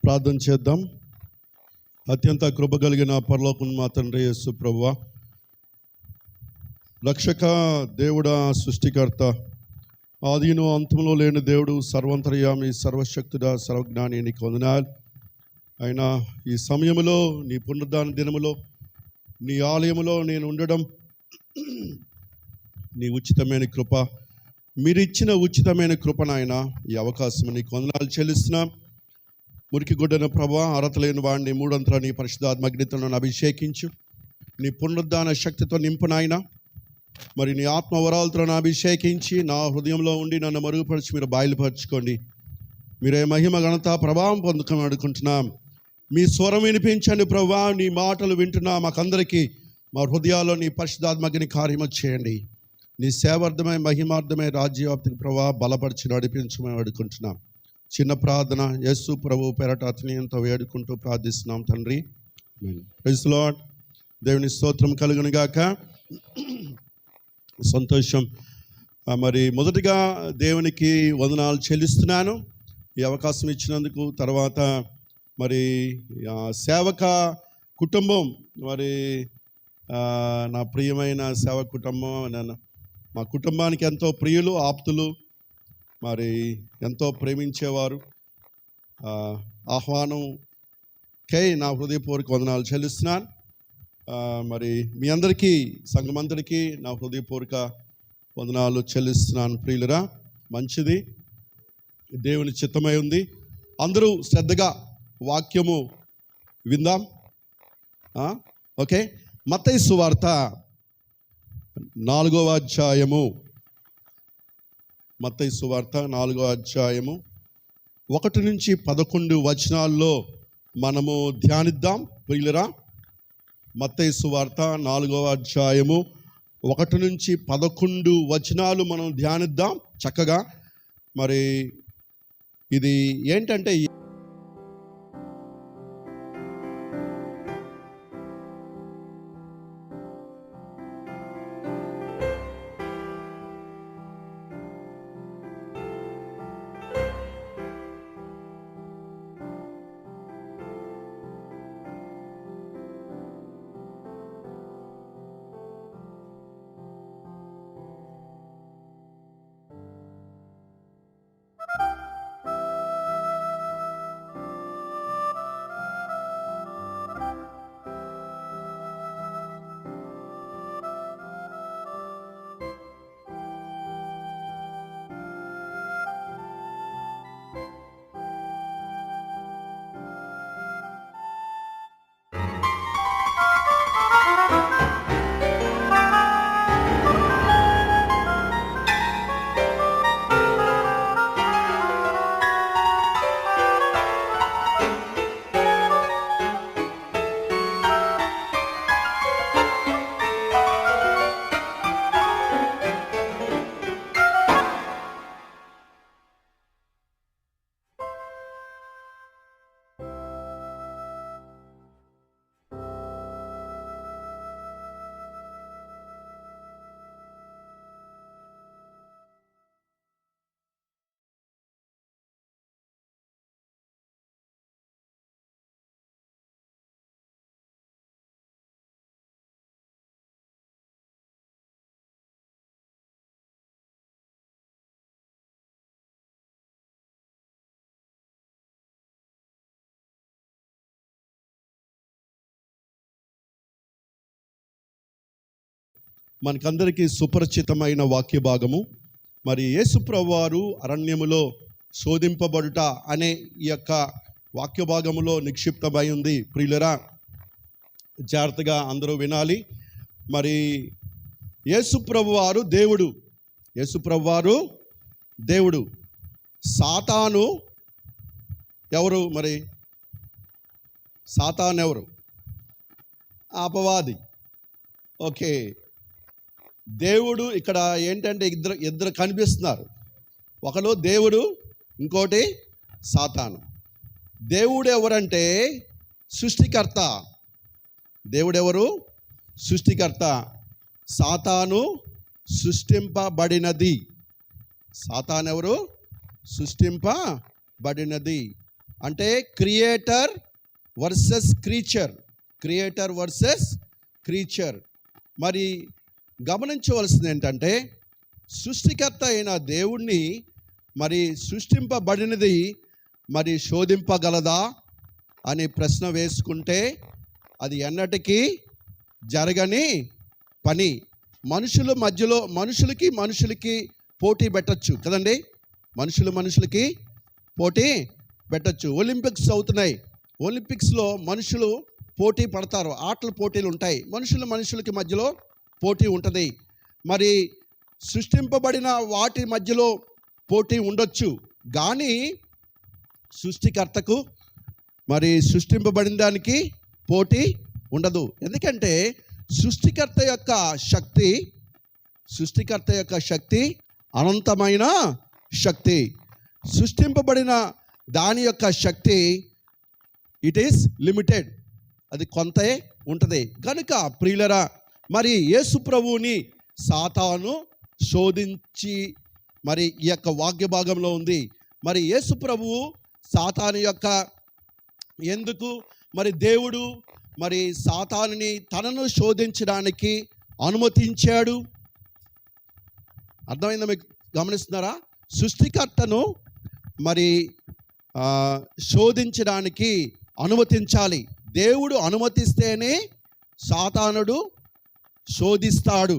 ప్రార్థన చేద్దాం. అత్యంత కృప కలిగిన పరలోకం మా తండ్రి యేసు ప్రభువా, రక్షక దేవుడా, సృష్టికర్త, ఆదిను అంతంలో లేని దేవుడు, సర్వంతర్యామి, సర్వశక్తుడా, సర్వజ్ఞాని, నీకు వందనాలు. అయినా ఈ సమయంలో నీ పునరుద్ధాన దినములో నీ ఆలయములో నేను ఉండడం నీ ఉచితమైన కృప, మీరిచ్చిన ఉచితమైన కృప నాయన. ఈ అవకాశం నీకు వందనాలు చెల్లిస్తున్నాం. మురికి గుడ్డన ప్రభా, అర్హత లేని వాడిని మూడంతరా నీ పరిశుద్ధాత్మ అగ్నితో అభిషేకించు. నీ పునరుద్ధాన శక్తితో నింపు నాయన. మరి నీ ఆత్మవరాలతో అభిషేకించి నా హృదయంలో ఉండి నన్ను మరుగుపరిచి మీరు బయలుపరచుకోండి. మీరే మహిమ ఘనత ప్రభావం పొందుకొని అడుగుకుంటున్నాం. మీ స్వరం వినిపించండి ప్రభా. నీ మాటలు వింటున్నా మాకందరికీ మా హృదయాల్లో నీ పరిశుద్ధాత్మని కార్యము చేయండి. నీ సేవార్థమై మహిమార్థమై రాజ్యవ్యాప్తికి ప్రభా బలపరిచి నడిపించమని అడుగుకుంటున్నాం. చిన్న ప్రార్థన యేసు ప్రభు పేరట అతనియంతో వేడుకుంటూ ప్రార్థిస్తున్నాం తండ్రి. Praise the lord. దేవుని స్తోత్రం కలుగును గాక. సంతోషం. మరి మొదటిగా దేవునికి వందనాలు చెల్లిస్తున్నాను ఈ అవకాశం ఇచ్చినందుకు. తర్వాత మరి సేవక కుటుంబం, మరి నా ప్రియమైన సేవ కుటుంబం, మా కుటుంబానికి ఎంతో ప్రియులు, ఆప్తులు, మరి ఎంతో ప్రేమించేవారు. ఆహ్వానంకై నా హృదయపూర్వక వందనాలు చెల్లిస్తున్నాను. మరి మీ అందరికీ, సంఘమందరికీ నా హృదయపూర్వక వందనాలు చెల్లిస్తున్నాను. ప్రియులరా, మంచిది, దేవుని చిత్తమై ఉంది. అందరూ శ్రద్ధగా వాక్యము విందాం. ఓకే. మత్తయి సువార్త 4వ అధ్యాయము, మత్తయి సువార్త 4వ అధ్యాయము 1 నుంచి 11 వచనాల్లో మనము ధ్యానిద్దాం. ప్రియులరా, మత్తయి సువార్త 4వ అధ్యాయము 1 నుంచి 11 వచనాలు మనం ధ్యానిద్దాం చక్కగా. మరి ఇది ఏంటంటే, మనకందరికీ సుపరిచితమైన వాక్య భాగము. మరి యేసు ప్రభువారు అరణ్యములో శోధింపబడుట అనే ఈ యొక్క వాక్య భాగములో నిక్షిప్తమై ఉంది. ప్రియులరా, జాగ్రత్తగా అందరూ వినాలి. మరి యేసు ప్రభువారు దేవుడు, యేసు ప్రభువారు దేవుడు. సాతాను ఎవరు? మరి సాతాను ఎవరు? అపవాది. ఓకే. దేవుడు ఇక్కడ ఏంటంటే ఇద్దరు కనిపిస్తున్నారు. ఒకడు దేవుడు, ఇంకోటి సాతాను. దేవుడు ఎవరంటే సృష్టికర్త. దేవుడెవరు? సృష్టికర్త. సాతాను సృష్టింపబడినది. సాతాను ఎవరు? సృష్టింపబడినది. అంటే creator versus creature, creator versus creature. మరి గమనించవలసింది ఏంటంటే సృష్టికర్త అయిన దేవుణ్ణి మరి సృష్టింపబడినది మరి శోధింపగలదా అని ప్రశ్న వేసుకుంటే అది ఎన్నటికీ జరగని పని. మనుషుల మధ్యలో మనుషులకి పోటీ పెట్టచ్చు కదండి, మనుషులకి పోటీ పెట్టచ్చు. ఒలింపిక్స్ అవుతున్నాయి, ఒలింపిక్స్లో మనుషులు పోటీ పడతారు, ఆటల పోటీలు ఉంటాయి, మనుషులకి మధ్యలో పోటీ ఉంటుంది. మరి సృష్టింపబడిన వాటి మధ్యలో పోటీ ఉండొచ్చు, కానీ సృష్టికర్తకు మరి సృష్టింపబడిన దానికి పోటీ ఉండదు. ఎందుకంటే సృష్టికర్త యొక్క శక్తి అనంతమైన శక్తి. సృష్టింపబడిన దాని యొక్క శక్తి ఇట్ ఈస్ లిమిటెడ్, అది కొంతే ఉంటుంది. కనుక ప్రియులరా, మరి యేసు ప్రభువుని సాతాను శోధించి మరి ఈ యొక్క వాక్య భాగంలో ఉంది. మరి యేసు ప్రభువు సాతాను యొక్క ఎందుకు మరి దేవుడు మరి సాతానుని తనను శోధించడానికి అనుమతించాడు? అర్థమైందా మీకు? గమనిస్తున్నారా? సృష్టికర్తను మరి శోధించడానికి అనుమతించాలి. దేవుడు అనుమతిస్తేనే సాతానుడు శోధిస్తాడు.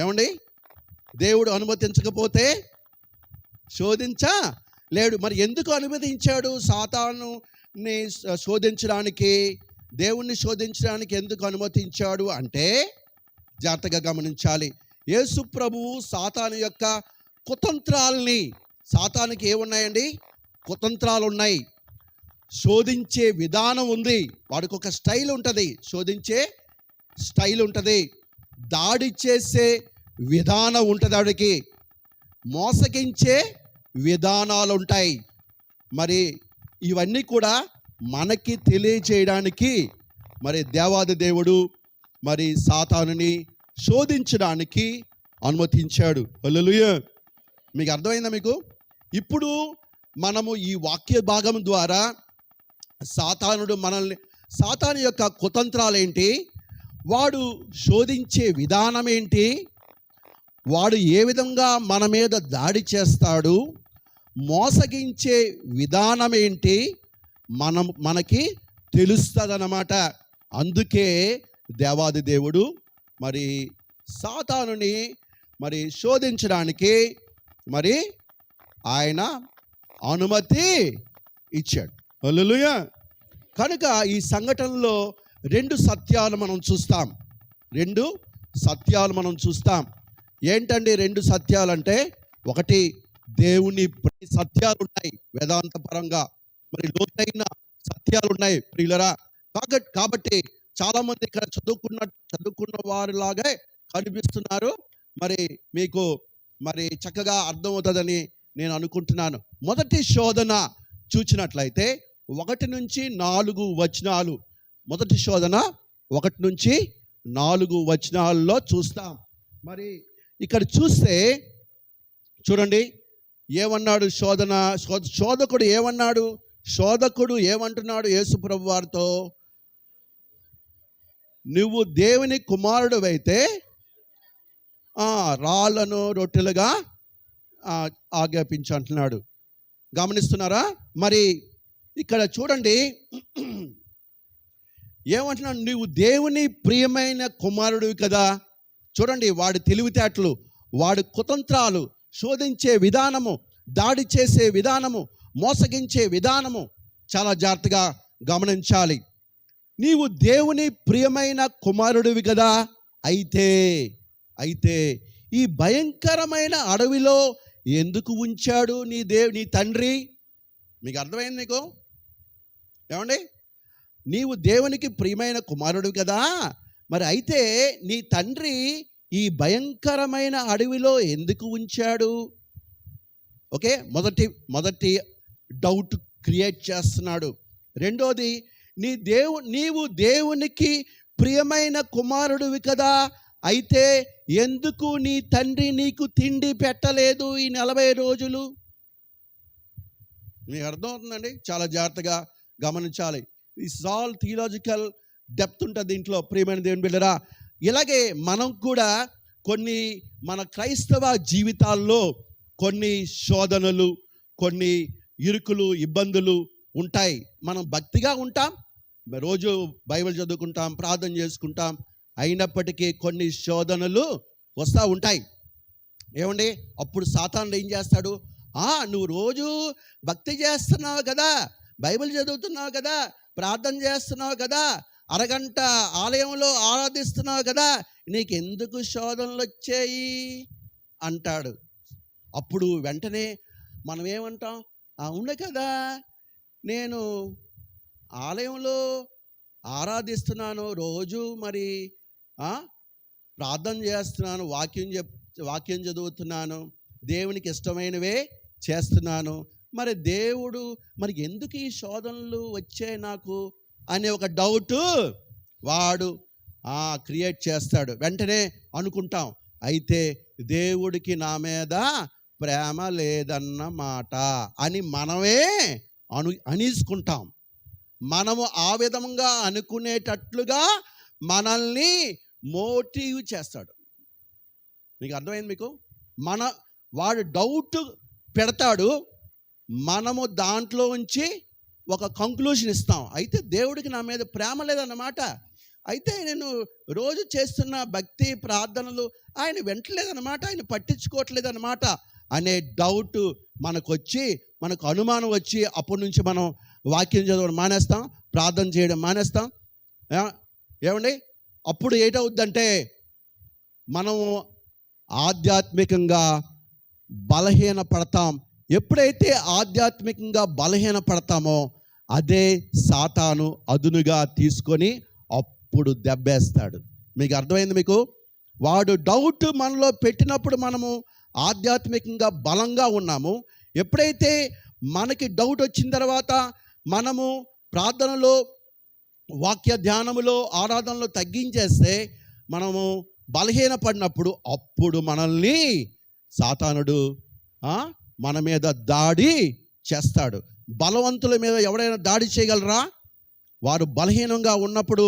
ఏమండి? దేవుడు అనుమతించకపోతే శోధించలేడు. మరి ఎందుకు అనుమతించాడు సాతానుని శోధించడానికి? దేవుణ్ణి శోధించడానికి ఎందుకు అనుమతించాడు అంటే జాగ్రత్తగా గమనించాలి. యేసు ప్రభువు సాతాను యొక్క కుతంత్రాలని, సాతానుకి ఏమున్నాయండి? కుతంత్రాలు ఉన్నాయి, శోధించే విధానం ఉంది, వాడికి ఒక స్టైల్ ఉంటుంది, శోధించే స్టైల్ ఉంటుంది, దాడి చేసే విధానం ఉంటుంది, వాడికి మోసగించే విధానాలు ఉంటాయి. మరి ఇవన్నీ కూడా మనకి తెలియజేయడానికి మరి దేవాది దేవుడు మరి సాతానుని శోధించడానికి అనుమతించాడు. హల్లెలూయా! మీకు అర్థమైందా? మీకు ఇప్పుడు మనము ఈ వాక్య భాగం ద్వారా సాతాను యొక్క కుతంత్రాలు ఏంటి, వాడు శోధించే విధానం ఏంటి, వాడు ఏ విధంగా మన మీద దాడి చేస్తాడు, మోసగించే విధానం ఏంటి మనకి తెలుస్తుందన్నమాట. అందుకే దేవాది దేవుడు మరి సాతానుని మరి శోధించడానికి మరి ఆయన అనుమతి ఇచ్చాడు. హల్లెలూయా! కనుక ఈ సంఘటనలో రెండు సత్యాలు మనం చూస్తాం. ఏంటండి రెండు సత్యాలు అంటే? ఒకటి, దేవుని సత్యాలు ఉన్నాయి వేదాంత పరంగా, మరి లోతైన సత్యాలు ఉన్నాయి ప్రియులరా. కాబట్టి చాలామంది ఇక్కడ చదువుకున్న వారిలాగే కనిపిస్తున్నారు. మరి మీకు మరి చక్కగా అర్థమవుతుందని నేను అనుకుంటున్నాను. మొదటి శోధన చూచినట్లయితే 1 నుంచి 4 వచనాలు, మొదటి శోధన 1 నుంచి 4 వచనాల్లో చూస్తాం. మరి ఇక్కడ చూస్తే చూడండి, ఏమన్నాడు శోధకుడు ఏమంటున్నాడు యేసు ప్రభు వారితో? నువ్వు దేవుని కుమారుడివైతే రాళ్ళను రొట్టెలుగా ఆజ్ఞాపించు అంటున్నాడు. గమనిస్తున్నారా? మరి ఇక్కడ చూడండి ఏమంటున్నాడు? నువ్వు దేవుని ప్రియమైన కుమారుడివి కదా. చూడండి వాడి తెలివితేటలు, వాడి కుతంత్రాలు, శోధించే విధానము, దాడి చేసే విధానము, మోసగించే విధానము చాలా జాగ్రత్తగా గమనించాలి. నీవు దేవుని ప్రియమైన కుమారుడివి కదా, అయితే ఈ భయంకరమైన అడవిలో ఎందుకు ఉంచాడు నీ తండ్రి? మీకు అర్థమైంది? నీకు ఏమండి? నీవు దేవునికి ప్రియమైన కుమారుడివి కదా, మరి అయితే నీ తండ్రి ఈ భయంకరమైన అడవిలో ఎందుకు ఉంచాడు? ఓకే, మొదటి డౌట్ క్రియేట్ చేస్తున్నాడు. రెండోది, నీవు దేవునికి ప్రియమైన కుమారుడివి కదా, అయితే ఎందుకు నీ తండ్రి నీకు తిండి పెట్టలేదు ఈ 40 రోజులు? మీకు అర్థమవుతుందండి? చాలా జాగ్రత్తగా గమనించాలి. ఇట్స్ ఆల్ థియలాజికల్ డెప్త్ ఉంటుంది దీంట్లో. ప్రియమైన దేవుని బిడ్డరా, ఇలాగే మనం కూడా కొన్ని మన క్రైస్తవ జీవితాల్లో కొన్ని శోధనలు, కొన్ని ఇరుకులు, ఇబ్బందులు ఉంటాయి. మనం భక్తిగా ఉంటాం, రోజు బైబిల్ చదువుకుంటాం, ప్రార్థన చేసుకుంటాం, అయినప్పటికీ కొన్ని శోధనలు వస్తూ ఉంటాయి. ఏమండి? అప్పుడు సాతానుడు ఏం చేస్తాడు? నువ్వు రోజు భక్తి చేస్తున్నావు కదా, బైబిల్ చదువుతున్నావు కదా, ప్రార్థన చేస్తున్నావు కదా, అరగంట ఆలయంలో ఆరాధిస్తున్నావు కదా, నీకెందుకు శోధనలు వచ్చాయి అంటాడు. అప్పుడు వెంటనే మనం ఏమంటాం? అవును కదా, నేను ఆలయంలో ఆరాధిస్తున్నాను, రోజు మరి ప్రార్థన చేస్తున్నాను, వాక్యం చదువుతున్నాను, దేవునికి ఇష్టమైనవే చేస్తున్నాను, మరి దేవుడు మరి ఎందుకు ఈ శోధనలు వచ్చాయి నాకు అనే ఒక డౌట్ వాడు క్రియేట్ చేస్తాడు. వెంటనే అనుకుంటాం, అయితే దేవుడికి నా మీద ప్రేమ లేదన్నమాట అని మనమే అనేసుకుంటాం. మనము ఆ విధంగా అనుకునేటట్లుగా మనల్ని మోటివ్ చేస్తాడు. మీకు అర్థమైంది? మీకు వాడు డౌట్ పెడతాడు, మనము దాంట్లో ఉంచి ఒక కంక్లూషన్ ఇస్తాం. అయితే దేవుడికి నా మీద ప్రేమ లేదన్నమాట, అయితే నేను రోజు చేస్తున్న భక్తి ప్రార్థనలు ఆయన వింటలేదన్నమాట, ఆయన పట్టించుకోవట్లేదన్నమాట అనే డౌట్ మనకు అనుమానం వచ్చి అప్పటి నుంచి మనం వాక్యం చదవడం మానేస్తాం, ప్రార్థన చేయడం మానేస్తాం. ఏమండి? అప్పుడు ఏటవుద్దంటే మనము ఆధ్యాత్మికంగా బలహీన పడతాం. ఎప్పుడైతే ఆధ్యాత్మికంగా బలహీన పడతామో అదే సాతాను అదునుగా తీసుకొని అప్పుడు దెబ్బేస్తాడు. మీకు అర్థమైంది? మీకు వాడు డౌట్ మనలో పెట్టినప్పుడు మనము ఆధ్యాత్మికంగా బలంగా ఉన్నాము. ఎప్పుడైతే మనకి డౌట్ వచ్చిన తర్వాత మనము ప్రార్థనలో, వాక్య ధ్యానములో, ఆరాధనలో తగ్గించేస్తే మనము బలహీనపడినప్పుడు అప్పుడు మనల్ని సాతానుడు మన మీద దాడి చేస్తాడు. బలవంతుల మీద ఎవరైనా దాడి చేయగలరా? వారు బలహీనంగా ఉన్నప్పుడు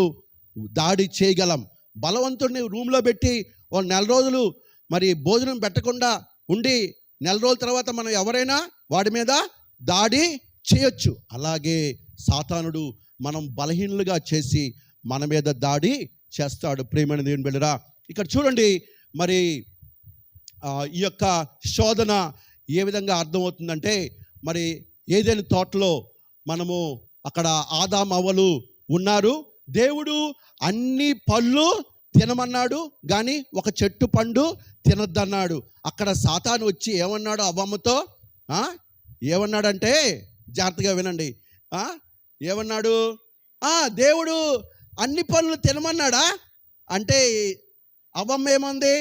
దాడి చేయగలం. బలవంతుడిని రూమ్లో పెట్టి ఓ 4 రోజులు మరి భోజనం పెట్టకుండా ఉండి 4 రోజుల తర్వాత మనం ఎవరైనా వాడి మీద దాడి చేయొచ్చు. అలాగే సాతానుడు మనం బలహీనులుగా చేసి మన మీద దాడి చేస్తాడు. ప్రియమైన దేవుని బిడ్డరా, ఇక్కడ చూడండి, మరి ఈ యొక్క శోధన ఏ విధంగా అర్థమవుతుందంటే, మరి ఏదైనా తోటలో మనము అక్కడ ఆదాము అవ్వలు ఉన్నారు. దేవుడు అన్ని పళ్ళు తినమన్నాడు, కానీ ఒక చెట్టు పండు తినొద్దన్నాడు. అక్కడ సాతాను వచ్చి ఏమన్నాడు అవ్వమ్మతో? ఏమన్నాడంటే, జాగ్రత్తగా వినండి, ఏమన్నాడు? దేవుడు అన్ని పనులు తినమన్నాడా అంటే అవ్వమ్మ ఏమంది?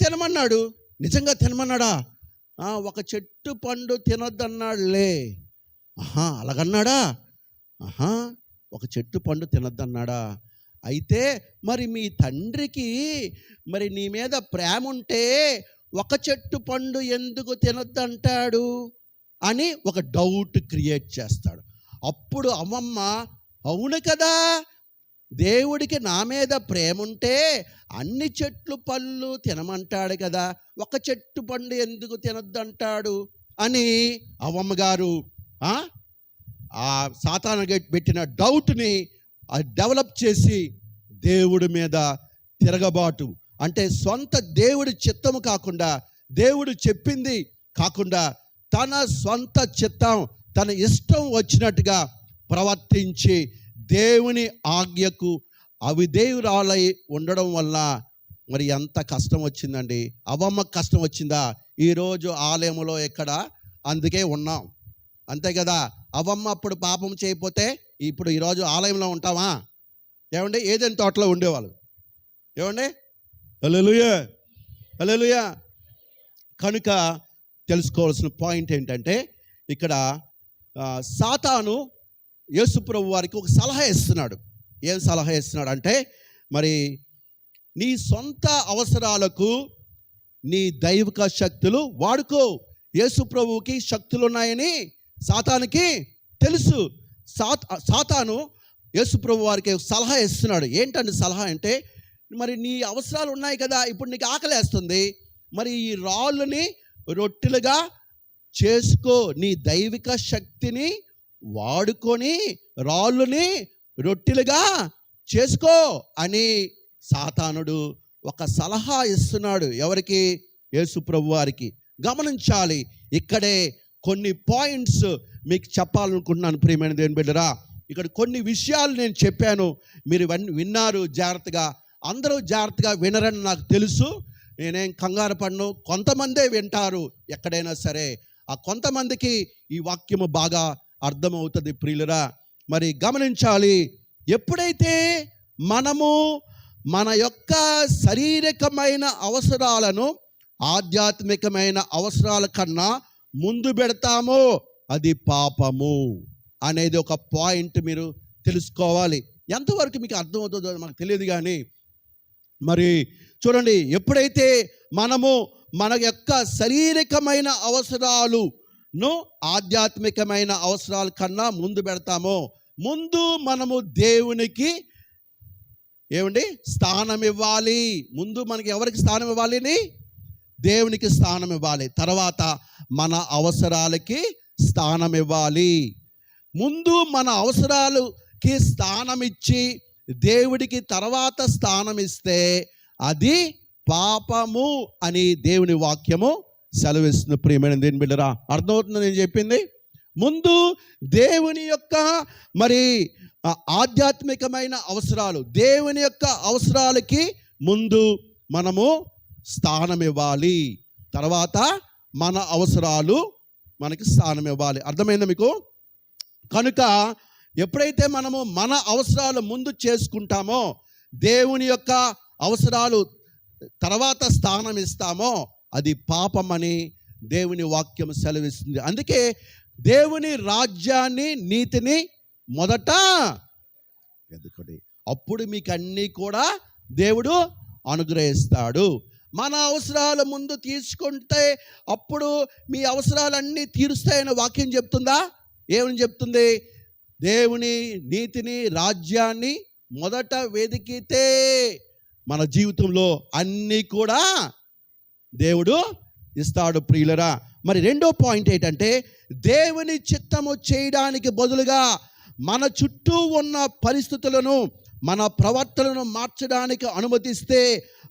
తినమన్నాడు. నిజంగా తినమన్నాడా? ఒక చెట్టు పండు తినొద్దన్నాడులే. అలాగన్నాడా? ఒక చెట్టు పండు తినొద్దన్నాడా? అయితే మరి మీ తండ్రికి మరి నీ మీద ప్రేమ ఉంటే ఒక చెట్టు పండు ఎందుకు తినొద్దంటాడు అని ఒక డౌట్ క్రియేట్ చేస్తాడు. అప్పుడు అమ్మమ్మ, అవును కదా, దేవుడికి నా మీద ప్రేమ ఉంటే అన్ని చెట్లు పళ్ళు తినమంటాడు కదా, ఒక చెట్టు పండు ఎందుకు తినొద్దంటాడు అని అవ్వమ్మ గారు ఆ సాతాను పెట్టిన డౌట్ని డెవలప్ చేసి దేవుడి మీద తిరగబాటు, అంటే సొంత దేవుడి చిత్తము కాకుండా, దేవుడు చెప్పింది కాకుండా తన సొంత చిత్తం, తన ఇష్టం వచ్చినట్టుగా ప్రవర్తించి దేవుని ఆజ్ఞకు అవిధేయురాలై ఉండడం వల్ల మరి ఎంత కష్టం వచ్చిందండి. అవ్వమ్మకు కష్టం వచ్చిందా? ఈరోజు ఆలయంలో ఎక్కడ? అందుకే ఉన్నాం, అంతే కదా. అవ్వమ్మ అప్పుడు పాపం చేయకపోతే ఇప్పుడు ఈరోజు ఆలయంలో ఉంటామా? ఏమండి? ఏదైనా తోటలో ఉండేవాళ్ళు. ఏమండి? హల్లెలూయా, హల్లెలూయా. కనుక తెలుసుకోవాల్సిన పాయింట్ ఏంటంటే, ఇక్కడ సాతాను యేసుప్రభు వారికి ఒక సలహా ఇస్తున్నాడు. ఏం సలహా ఇస్తున్నాడు అంటే, మరి నీ సొంత అవసరాలకు నీ దైవిక శక్తులు వాడుకో. యేసుప్రభువుకి శక్తులు ఉన్నాయని సాతానుకి తెలుసు. సాతాను యేసుప్రభు వారికి సలహా ఇస్తున్నాడు. ఏంటంటే సలహా అంటే, మరి నీ అవసరాలు ఉన్నాయి కదా, ఇప్పుడు నీకు ఆకలేస్తుంది, మరి ఈ రాళ్ళని రొట్టెలుగా చేసుకో, నీ దైవిక శక్తిని వాడుకొని రాళ్ళని రొట్టెలుగా చేసుకో అని సాతానుడు ఒక సలహా ఇస్తున్నాడు. ఎవరికి? యేసుప్రభు వారికి. గమనించాలి, ఇక్కడే కొన్ని పాయింట్స్ మీకు చెప్పాలనుకుంటున్నాను ప్రియమైన దేవుని బిడ్డరా. ఇక్కడ కొన్ని విషయాలు నేను చెప్పాను, మీరు విన్నారు జాగ్రత్తగా. అందరూ జాగ్రత్తగా వినరని నాకు తెలుసు, నేనేం కంగారు పడను. కొంతమందే వింటారు ఎక్కడైనా సరే, ఆ కొంతమందికి ఈ వాక్యము బాగా అర్థమవుతుంది ప్రియులరా. మరి గమనించాలి, ఎప్పుడైతే మనము మన యొక్క శారీరకమైన అవసరాలను ఆధ్యాత్మికమైన అవసరాల కన్నా ముందు పెడతామో అది పాపము అనేది ఒక పాయింట్ మీరు తెలుసుకోవాలి. ఎంతవరకు మీకు అర్థమవుతుందో మాకు తెలియదు, కానీ మరి చూడండి, ఎప్పుడైతే మనము మన యొక్క శారీరకమైన అవసరాలను ఆధ్యాత్మికమైన అవసరాల కన్నా ముందు పెడతామో, ముందు మనము దేవునికి స్థానం ఇవ్వాలి. ముందు మనకి ఎవరికి స్థానం ఇవ్వాలి? దేవునికి స్థానం ఇవ్వాలి. తర్వాత మన అవసరాలకి స్థానం ఇవ్వాలి. ముందు మన అవసరాలకి స్థానం ఇచ్చి దేవుడికి తర్వాత స్థానం ఇస్తే అది పాపము అని దేవుని వాక్యము సెలవిస్తుంది ప్రియమైన దేవుని బిడ్డరా. అర్థమవుతుంది నేను చెప్పింది? ముందు దేవుని యొక్క మరి ఆధ్యాత్మికమైన అవసరాలు, దేవుని యొక్క అవసరాలకి ముందు మనము స్థానం ఇవ్వాలి, తర్వాత మన అవసరాలు మనకి స్థానం ఇవ్వాలి. అర్థమైందా మీకు? కనుక ఎప్పుడైతే మనము మన అవసరాలు ముందు చేసుకుంటామో, దేవుని యొక్క అవసరాలు తర్వాత స్థానం ఇస్తామో అది పాపమని దేవుని వాక్యం సెలవిస్తుంది. అందుకే దేవుని రాజ్యాన్ని, నీతిని మొదట వెతుకుడి, అప్పుడు మీకు అన్నీ కూడా దేవుడు అనుగ్రహిస్తాడు. మన అవసరాలు ముందు తీసుకుంటే అప్పుడు మీ అవసరాలన్నీ తీరుస్తాయని వాక్యం చెప్తుందా? ఏమని చెప్తుంది? దేవుని నీతిని, రాజ్యాన్ని మొదట వెతికితే మన జీవితంలో అన్నీ కూడా దేవుడు ఇస్తాడు ప్రియులరా. మరి రెండో పాయింట్ ఏంటంటే, దేవుని చిత్తము చేయడానికి బదులుగా మన చుట్టూ ఉన్న పరిస్థితులను, మన ప్రవర్తనను మార్చడానికి అనుమతిస్తే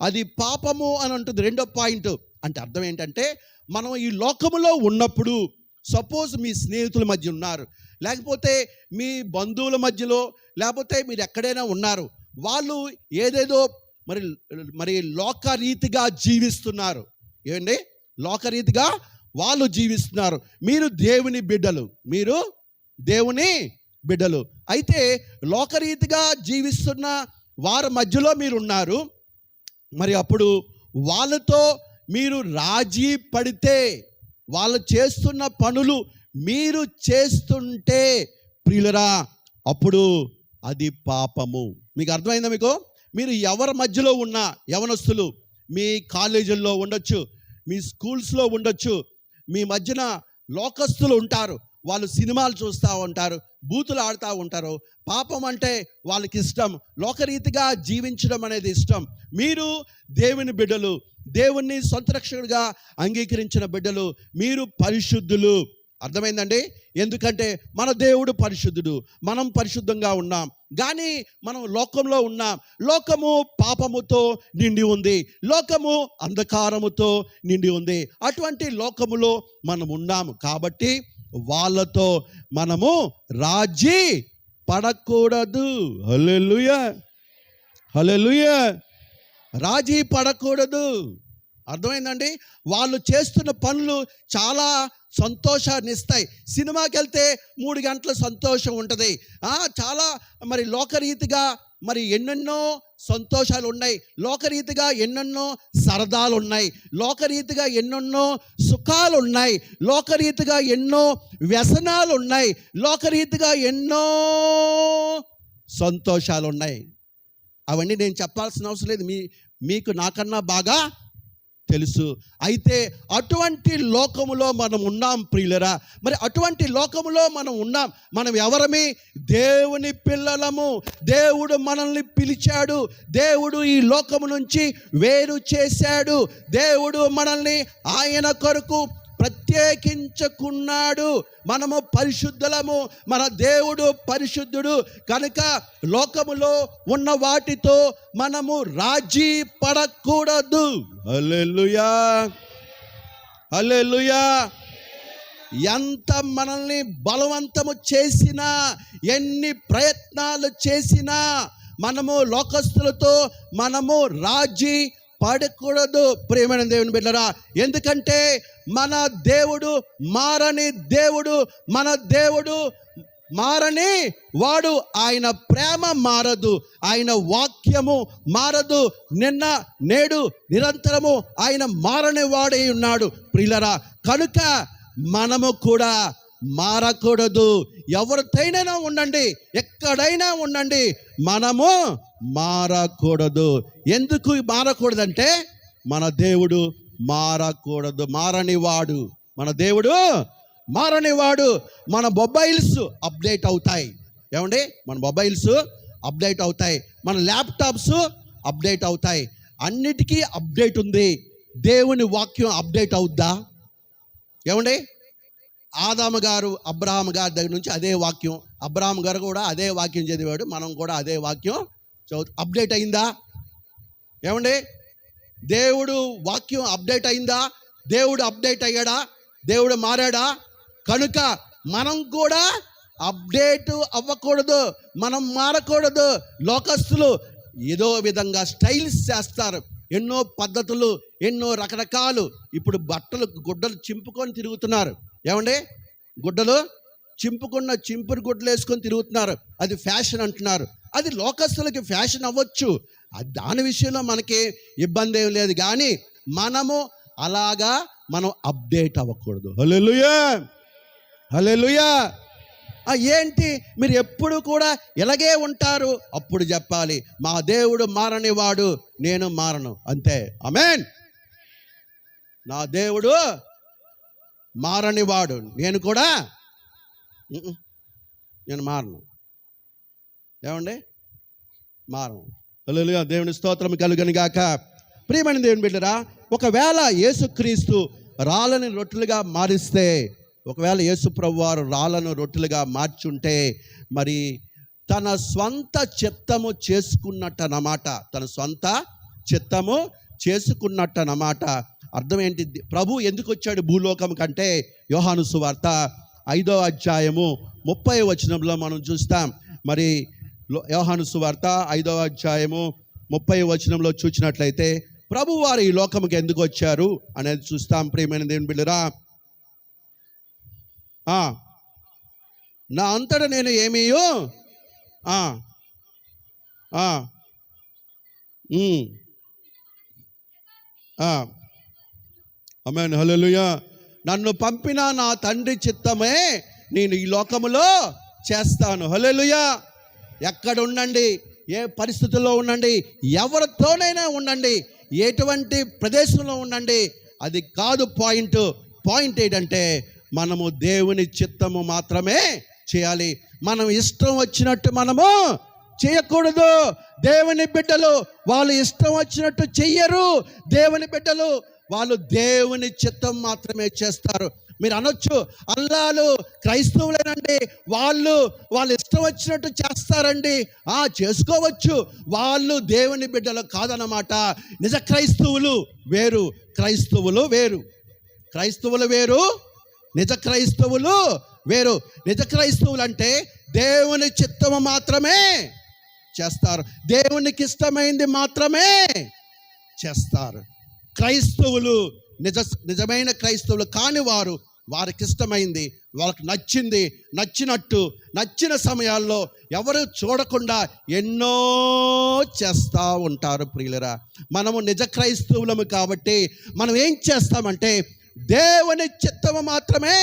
అది పాపము అని అంటుంది రెండో పాయింట్. అంటే అర్థం ఏంటంటే, మనం ఈ లోకములో ఉన్నప్పుడు, సపోజ్ మీ స్నేహితుల మధ్య ఉన్నారు, లేకపోతే మీ బంధువుల మధ్యలో, లేకపోతే మీరు ఎక్కడైనా ఉన్నారు, వాళ్ళు ఏదేదో మరి లోకరీతిగా జీవిస్తున్నారు. ఏమండి? లోకరీతిగా వాళ్ళు జీవిస్తున్నారు. మీరు దేవుని బిడ్డలు, మీరు దేవుని బిడ్డలు. అయితే లోకరీతిగా జీవిస్తున్న వారి మధ్యలో మీరు ఉన్నారు. మరి అప్పుడు వాళ్ళతో మీరు రాజీ పడితే, వాళ్ళు చేస్తున్న పనులు మీరు చేస్తుంటే ప్రియులరా, అప్పుడు అది పాపము. మీకు అర్థమైందా? మీరు ఎవరి మధ్యలో ఉన్న యవనస్తులు, మీ కాలేజీల్లో ఉండొచ్చు, మీ స్కూల్స్లో ఉండొచ్చు, మీ మధ్యన లోకస్తులు ఉంటారు. వాళ్ళు సినిమాలు చూస్తూ ఉంటారు, బూతులు ఆడుతూ ఉంటారు. పాపం అంటే వాళ్ళకి ఇష్టం, లోకరీతిగా జీవించడం అనేది ఇష్టం. మీరు దేవుని బిడ్డలు, దేవుణ్ణి సొంత రక్షకుడిగా అంగీకరించిన బిడ్డలు, మీరు పరిశుద్ధులు. అర్థమైందండి? ఎందుకంటే మన దేవుడు పరిశుద్ధుడు, మనం పరిశుద్ధంగా ఉన్నాం. కానీ మనం లోకంలో ఉన్నాం. లోకము పాపముతో నిండి ఉంది, లోకము అంధకారముతో నిండి ఉంది. అటువంటి లోకములో మనం ఉన్నాము. కాబట్టి వాళ్ళతో మనము రాజీ పడకూడదు. హల్లెలూయా, హల్లెలూయా. రాజీ పడకూడదు. అర్థమైందండి? వాళ్ళు చేస్తున్న పనులు చాలా సంతోషాన్ని ఇస్తాయి. సినిమాకి వెళ్తే 3 గంటల సంతోషం ఉంటుంది. చాలా మరి లోకరీతిగా మరి ఎన్నెన్నో సంతోషాలు ఉన్నాయి, లోకరీతిగా ఎన్నెన్నో సరదాలు ఉన్నాయి, లోకరీతిగా ఎన్నెన్నో సుఖాలు ఉన్నాయి, లోకరీతిగా ఎన్నో వ్యసనాలు ఉన్నాయి, లోకరీతిగా ఎన్నో సంతోషాలు ఉన్నాయి. అవన్నీ నేను చెప్పాల్సిన అవసరం లేదు, మీకు నాకన్నా బాగా తెలుసు. అయితే అటువంటి లోకములో మనం ఉన్నాం ప్రియులరా. మరి అటువంటి లోకములో మనం ఉన్నాం. మనం ఎవరమి? దేవుని పిల్లలము. దేవుడు మనల్ని పిలిచాడు. దేవుడు ఈ లోకము నుంచి వేరు చేశాడు. దేవుడు మనల్ని ఆయన కొరకు ప్రత్యేకించుకున్నాడు. మనము పరిశుద్ధులము. మన దేవుడు పరిశుద్ధుడు కనుక లోకములో ఉన్న వాటితో మనము రాజీ పడకూడదు. హల్లెలూయా, హల్లెలూయా. ఎంత మనల్ని బలవంతము చేసినా, ఎన్ని ప్రయత్నాలు చేసినా మనము లోకస్తులతో మనము రాజీ పడకూడదు ప్రియమైన దేవుని బిడ్డలారా. ఎందుకంటే మన దేవుడు మారని దేవుడు. మన దేవుడు మారని వాడు. ఆయన ప్రేమ మారదు, ఆయన వాక్యము మారదు. నిన్న నేడు నిరంతరము ఆయన మారని వాడై ఉన్నాడు ప్రియులరా. కనుక మనము కూడా మారకూడదు. ఎవరితోనైనా ఉండండి, ఎక్కడైనా ఉండండి, మనము మారకూడదు. ఎందుకు మారకూడదంటే మన దేవుడు మారకూడదు, మారనివాడు. మన దేవుడు మారనివాడు. మన మొబైల్స్ అప్డేట్ అవుతాయి. ఏమండి? మన మొబైల్స్ అప్డేట్ అవుతాయి, మన ల్యాప్టాప్స్ అప్డేట్ అవుతాయి. అన్నిటికీ అప్డేట్ ఉంది. దేవుని వాక్యం అప్డేట్ అవుద్దా? ఏమండి? ఆదాము గారు అబ్రహాము గారి దగ్గర నుంచి అదే వాక్యం, అబ్రహాము గారు కూడా అదే వాక్యం చదివాడు, మనం కూడా అదే వాక్యం అప్డేట్ అయిందా? ఏమండి? దేవుడు వాక్యం అప్డేట్ అయిందా? దేవుడు అప్డేట్ అయ్యాడా? దేవుడు మారాడా? కనుక మనం కూడా అప్డేట్ అవ్వకూడదు, మనం మారకూడదు. లోకస్తులు ఏదో విధంగా స్టైల్స్ చేస్తారు, ఎన్నో పద్ధతులు, ఎన్నో రకరకాలు. ఇప్పుడు బట్టలు గుడ్డలు చింపుకొని తిరుగుతున్నారు. ఏమండి? గుడ్డలు చింపుకున్న చింపురు గుడ్డలు వేసుకొని తిరుగుతున్నారు. అది ఫ్యాషన్ అంటున్నారు. అది లోకస్తులకి ఫ్యాషన్ అవ్వచ్చు, దాని విషయంలో మనకి ఇబ్బంది ఏం లేదు. కానీ మనము అలాగా మనం అప్డేట్ అవ్వకూడదు. హల్లెలూయా, హల్లెలూయా. ఏంటి మీరు ఎప్పుడు కూడా ఇలాగే ఉంటారు? అప్పుడు చెప్పాలి, మా దేవుడు మారనివాడు, నేను మారను, అంతే. ఆమేన్. నా దేవుడు మారనివాడు, నేను కూడా నేను మారను. ఏమండి? మారను. హల్లెలూయా. దేవుని స్తోత్రం కలుగును గాక. ప్రియమైన దేవుని బిడ్డరా, ఒకవేళ యేసుక్రీస్తు రాళ్ళని రొట్టెలుగా మారిస్తే, ఒకవేళ యేసు ప్రభువు వారు రాళ్ళను రొట్టెలుగా మార్చుంటే, మరి తన స్వంత చిత్తము చేసుకున్నట్టనమాట. తన స్వంత చిత్తము చేసుకున్నట్టనమాట. అర్థం ఏంటి? ప్రభు ఎందుకు వచ్చాడు భూలోకం కంటే, యోహాను సువార్త 5వ అధ్యాయము 30వ వచనంలో మనం చూస్తాం. మరి యోహాను సువార్త 5వ అధ్యాయము 30వ వచనంలో చూసినట్లయితే ప్రభు వారు ఈ లోకముకి ఎందుకు వచ్చారు అనేది చూస్తాం. ప్రియమైన దేవుని బిడ్డరా, నా అంతటా నేను ఏమీయో ఆమేన్, హల్లెలూయా. నన్ను పంపిన నా తండ్రి చిత్తమే నేను ఈ లోకములో చేస్తాను. హల్లెలూయా. ఎక్కడ ఉండండి, ఏ పరిస్థితుల్లో ఉండండి, ఎవరితోనైనా ఉండండి, ఎటువంటి ప్రదేశంలో ఉండండి, అది కాదు పాయింట్. పాయింట్ ఏంటంటే మనము దేవుని చిత్తము మాత్రమే చేయాలి. మనం ఇష్టం వచ్చినట్టు మనము చేయకూడదు. దేవుని బిడ్డలు వాళ్ళు ఇష్టం వచ్చినట్టు చెయ్యరు. దేవుని బిడ్డలు వాళ్ళు దేవుని చిత్తం మాత్రమే చేస్తారు. మీరు అనొచ్చు, అల్లాలు క్రైస్తవులేనండి, వాళ్ళు ఇష్టం వచ్చినట్టు చేస్తారండి. చేసుకోవచ్చు, వాళ్ళు దేవుని బిడ్డలు కాదన్నమాట. నిజ క్రైస్తవులు వేరు, క్రైస్తవులు వేరు. క్రైస్తవులు వేరు, నిజ క్రైస్తవులు వేరు. నిజ క్రైస్తవులు అంటే దేవుని చిత్తము మాత్రమే చేస్తారు, దేవునికి ఇష్టమైంది మాత్రమే చేస్తారు. క్రైస్తవులు నిజమైన క్రైస్తవులు కాని వారు, వారికి ఇష్టమైంది, వాళ్ళకి నచ్చింది, నచ్చినట్టు, నచ్చిన సమయాల్లో ఎవరు చూడకుండా ఎన్నో చేస్తూ ఉంటారు. ప్రియులరా, మనము నిజ క్రైస్తవులము కాబట్టి మనం ఏం చేస్తామంటే దేవుని చిత్తము మాత్రమే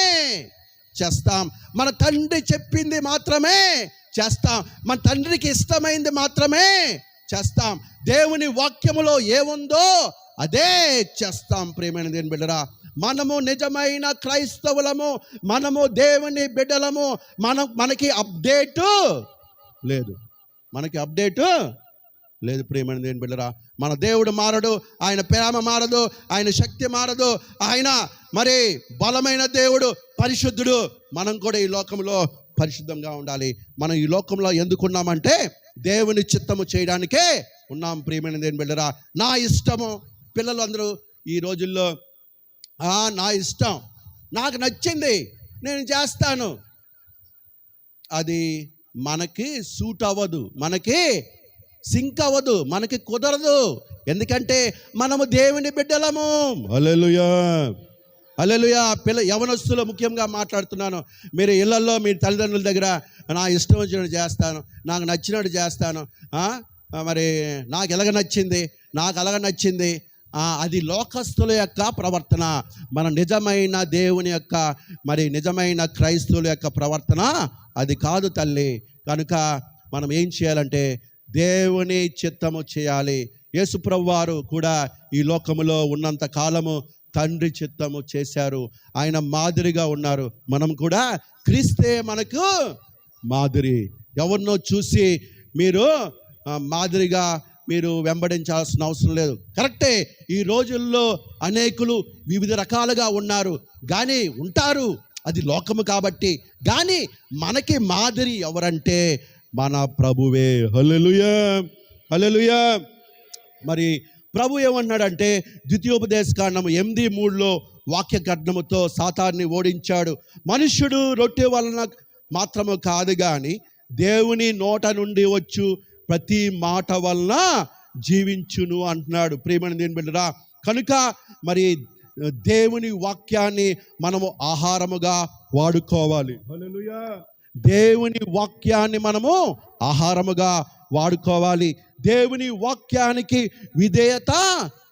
చేస్తాం. మన తండ్రి చెప్పింది మాత్రమే చేస్తాం. మన తండ్రికి ఇష్టమైంది మాత్రమే చేస్తాం. దేవుని వాక్యములో ఏముందో అదే చేస్తాం. ప్రియమైన దేవుని బిడ్డరా, మనము నిజమైన క్రైస్తవులము, మనము దేవుని బిడ్డలము. మనకి అప్డేటు లేదు, మనకి అప్డేటు లేదు. ప్రియమైన దేవుని బిడ్డరా, మన దేవుడు మారడు, ఆయన ప్రేమ మారదు, ఆయన శక్తి మారదు. ఆయన మరి బలమైన దేవుడు, పరిశుద్ధుడు. మనం కూడా ఈ లోకంలో పరిశుద్ధంగా ఉండాలి. మనం ఈ లోకంలో ఎందుకున్నామంటే దేవుని చిత్తము చేయడానికే ఉన్నాం. ప్రియమైన దేవుని బిడ్డరా, నా ఇష్టము. పిల్లలు అందరూ ఈ రోజుల్లో నా ఇష్టం, నాకు నచ్చింది నేను చేస్తాను. అది మనకి సూట్ అవ్వదు, మనకి సింక్ అవ్వదు, మనకి కుదరదు. ఎందుకంటే మనము దేవుని బిడ్డలము. హల్లెలూయా, హల్లెలూయా. యవనస్తులు ముఖ్యంగా మాట్లాడుతున్నాను. మీరు ఇళ్లలో మీ తల్లిదండ్రుల దగ్గర నా ఇష్టం వచ్చినట్టు చేస్తాను, నాకు నచ్చినట్టు చేస్తాను, మరి నాకు ఎలాగ నచ్చింది, నాకు అలాగ నచ్చింది, అది లోకస్తుల యొక్క ప్రవర్తన. మన నిజమైన దేవుని యొక్క మరి నిజమైన క్రైస్తవుల యొక్క ప్రవర్తన అది కాదు తల్లి. కనుక మనం ఏం చేయాలంటే దేవుని చిత్తము చేయాలి. యేసుప్రభువు వారు కూడా ఈ లోకములో ఉన్నంత కాలము తండ్రి చిత్తము చేశారు. ఆయన మాదిరిగా ఉన్నారు. మనం కూడా క్రీస్తే మనకు మాదిరి. ఎవరినో చూసి మీరు మాదిరిగా మీరు వెంబడించాల్సిన అవసరం లేదు. కరెక్టే, ఈ రోజుల్లో అనేకులు వివిధ రకాలుగా ఉన్నారు, కానీ ఉంటారు, అది లోకము కాబట్టి. కానీ మనకి మాదిరి ఎవరంటే మన ప్రభువే. హల్లెలూయా, హల్లెలూయా. మరి ప్రభు ఏమన్నాడంటే ద్వితీయోపదేశకాండము 8:3 వాక్య ఖడ్గముతో సాతాన్ని ఓడించాడు. మనుష్యుడు రొట్టె వలన మాత్రము కాదు కానీ దేవుని నోట నుండి వచ్చు ప్రతి మాట వలన జీవించును అంటున్నాడు. ప్రియమైన దేవుని బిడ్డరా, కనుక మరి దేవుని వాక్యాన్ని మనము ఆహారముగా వాడుకోవాలి. హల్లెలూయా. దేవుని వాక్యాన్ని మనము ఆహారముగా వాడుకోవాలి. దేవుని వాక్యానికి విధేయత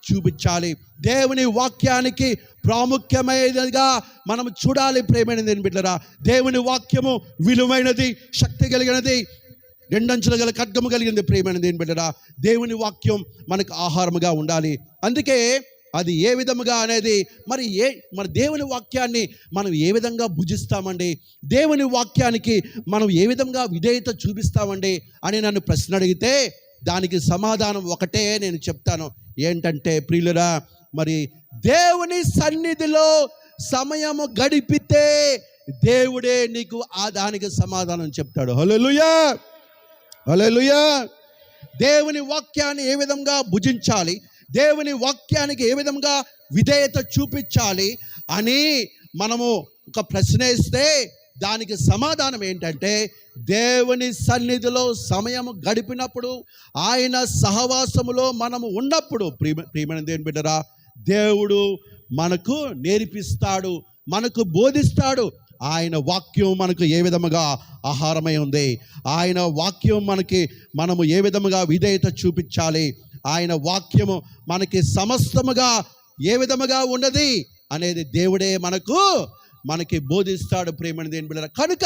చూపించాలి. దేవుని వాక్యానికి ప్రాముఖ్యమైనదిగా మనం చూడాలి. ప్రియమైన దేవుని బిడ్డరా, దేవుని వాక్యము విలువైనది, శక్తి కలిగినది, 2 అంచుల గల ఖడ్గము కలిగింది. ప్రియమైన దేవుని బిడ్డరా, దేవుని వాక్యం మనకు ఆహారముగా ఉండాలి. అందుకే అది ఏ విధముగా అనేది మరి దేవుని వాక్యాన్ని మనం ఏ విధంగా భుజిస్తామండి, దేవుని వాక్యానికి మనం ఏ విధంగా విధేయత చూపిస్తామండి అని నన్ను ప్రశ్న అడిగితే దానికి సమాధానం ఒకటే నేను చెప్తాను. ఏంటంటే ప్రియులరా, మరి దేవుని సన్నిధిలో సమయము గడిపితే దేవుడే నీకు దానికి సమాధానం చెప్తాడు. హల్లెలూయా, హల్లెలూయా. దేవుని వాక్యాన్ని ఏ విధంగా భుజించాలి, దేవుని వాక్యానికి ఏ విధంగా విధేయత చూపించాలి అని మనము ఒక ప్రశ్న వేస్తే దానికి సమాధానం ఏంటంటే దేవుని సన్నిధిలో సమయం గడిపినప్పుడు, ఆయన సహవాసములో మనము ఉన్నప్పుడు ప్రియమైన దేవుని బిడ్డరా, దేవుడు మనకు నేర్పిస్తాడు, మనకు బోధిస్తాడు. ఆయన వాక్యం మనకు ఏ విధముగా ఆహారమై ఉంది, ఆయన వాక్యం మనము ఏ విధముగా విధేయత చూపించాలి, ఆయన వాక్యము మనకి సమస్తముగా ఏ విధముగా ఉన్నది అనేది దేవుడే మనకి బోధిస్తాడు. ప్రియమైన దేవుని బిడ్డలారా, కనుక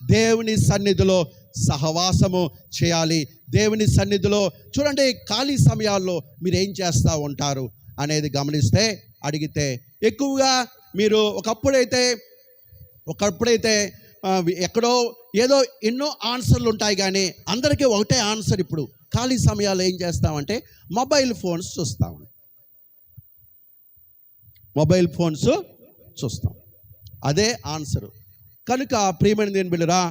దేవుని సన్నిధిలో సహవాసము చేయాలి. దేవుని సన్నిధిలో చూడండి, ఖాళీ సమయాల్లో మీరు ఏం చేస్తూ ఉంటారు అనేది గమనిస్తే అడిగితే ఎక్కువగా మీరు ఒకప్పుడైతే ఎక్కడో ఏదో ఎన్నో ఆన్సర్లు ఉంటాయి, కానీ అందరికీ ఒకటే ఆన్సర్. ఇప్పుడు ఖాళీ సమయాల్లో ఏం చేస్తామంటే మొబైల్ ఫోన్స్ చూస్తాం, అదే ఆన్సరు. కనుక ప్రియమైన దేవుని బిడ్డలారా,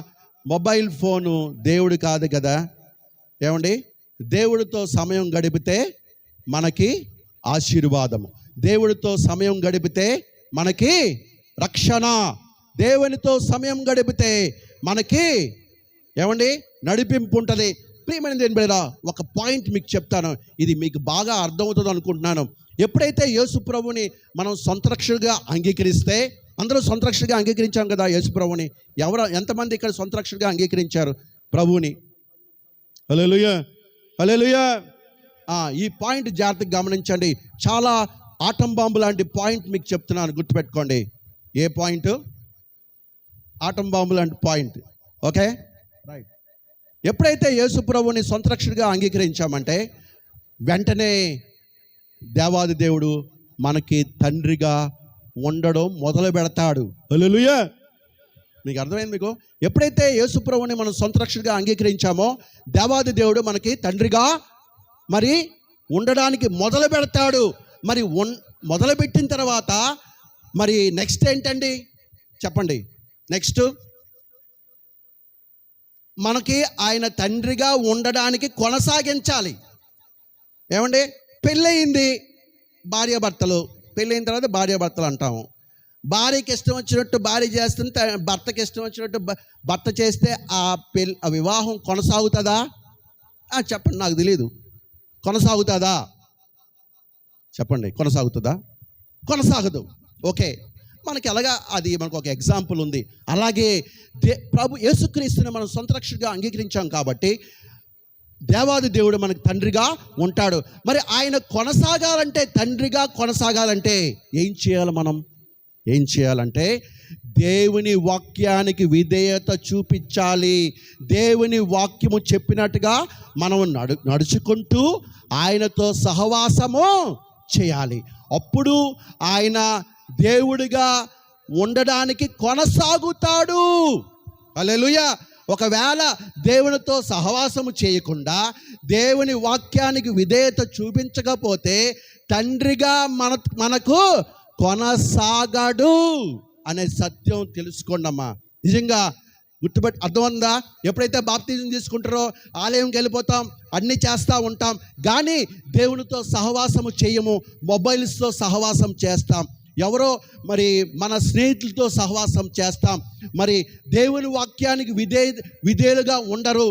మొబైల్ ఫోను దేవుడు కాదు కదా. ఏమండి, దేవుడితో సమయం గడిపితే మనకి ఆశీర్వాదము, దేవుడితో సమయం గడిపితే మనకి రక్షణ, దేవునితో సమయం గడిపితే మనకి ఏమండి నడిపింపు ఉంటుంది. ప్రియమైన దేవుని బిడ్డలారా, ఒక పాయింట్ మీకు చెప్తాను, ఇది మీకు బాగా అర్థమవుతుంది అనుకుంటున్నాను. ఎప్పుడైతే యేసు ప్రభుని మనం సొంత రక్షకుడిగా అంగీకరిస్తే, అందరూ సొంత రక్షకుడిగా అంగీకరించాం కదా యేసు ప్రభుని. ఎంతమంది ఇక్కడ సొంత రక్షకుడిగా అంగీకరించారు ప్రభుని? హల్లెలూయా, హల్లెలూయా. ఈ పాయింట్ జాగ్రత్తగా గమనించండి. చాలా ఆటం బాంబు లాంటి పాయింట్ మీకు చెప్తున్నాను, గుర్తుపెట్టుకోండి. ఏ పాయింట్? ఆటం బాంబు లాంటి పాయింట్. Okay, right. ఎప్పుడైతే యేసు ప్రభువుని సొంత రక్షకుడిగా అంగీకరించామంటే వెంటనే దేవాది దేవుడు మనకి తండ్రిగా ఉండడం మొదలు పెడతాడు. హల్లెలూయా. మీకు అర్థమైంది? మీకు ఎప్పుడైతే యేసు ప్రభువుని మనం సొంత రక్షకుడిగా అంగీకరించామో దేవాది దేవుడు మనకి తండ్రిగా మరి ఉండడానికి మొదలు పెడతాడు. మరి మొదలుపెట్టిన తర్వాత మరి నెక్స్ట్ ఏంటండి చెప్పండి? నెక్స్ట్ మనకి ఆయన తండ్రిగా ఉండడానికి కొనసాగించాలి. ఏమండి? పెళ్ళయింది, భార్యాభర్తలు, పెళ్ళైన తర్వాత భార్యాభర్తలు అంటాము. భార్యకి ఇష్టం వచ్చినట్టు భార్య చేస్తుంటే భర్తకి ఇష్టం వచ్చినట్టు భర్త చేస్తే ఆ వివాహం కొనసాగుతుందా? చెప్పండి, నాకు తెలియదు. కొనసాగుతుందా? చెప్పండి, కొనసాగుతుందా? కొనసాగదు. ఓకే, మనకి ఎలాగా అది మనకు ఒక ఎగ్జాంపుల్ ఉంది. అలాగే ప్రభు యేసుక్రీస్తుని మనం సొంత రక్షకుడిగా అంగీకరించాం కాబట్టి దేవాది దేవుడు మనకు తండ్రిగా ఉంటాడు. మరి ఆయన కొనసాగాలంటే, తండ్రిగా కొనసాగాలంటే ఏం చేయాలి? మనం ఏం చేయాలంటే దేవుని వాక్యానికి విధేయత చూపించాలి. దేవుని వాక్యము చెప్పినట్టుగా మనం నడుచుకుంటూ ఆయనతో సహవాసము చేయాలి. అప్పుడు ఆయన దేవుడిగా ఉండడానికి కొనసాగుతాడు. హల్లెలూయా. ఒకవేళ దేవునితో సహవాసము చేయకుండా దేవుని వాక్యానికి విధేయత చూపించకపోతే తండ్రిగా మనకు కొనసాగడు అనే సత్యం తెలుసుకోండి అమ్మా. నిజంగా గుర్తుపెట్టి అర్థమైందా? ఎప్పుడైతే బాప్తిజం తీసుకుంటారో ఆలయంకి వెళ్ళిపోతాం, అన్నీ చేస్తూ ఉంటాం, కానీ దేవునితో సహవాసము చేయము. మొబైల్స్తో సహవాసం చేస్తాం, ఎవరో మరి మన స్నేహితులతో సహవాసం చేస్తాం. మరి దేవుని వాక్యానికి విధేయులుగా ఉండరు,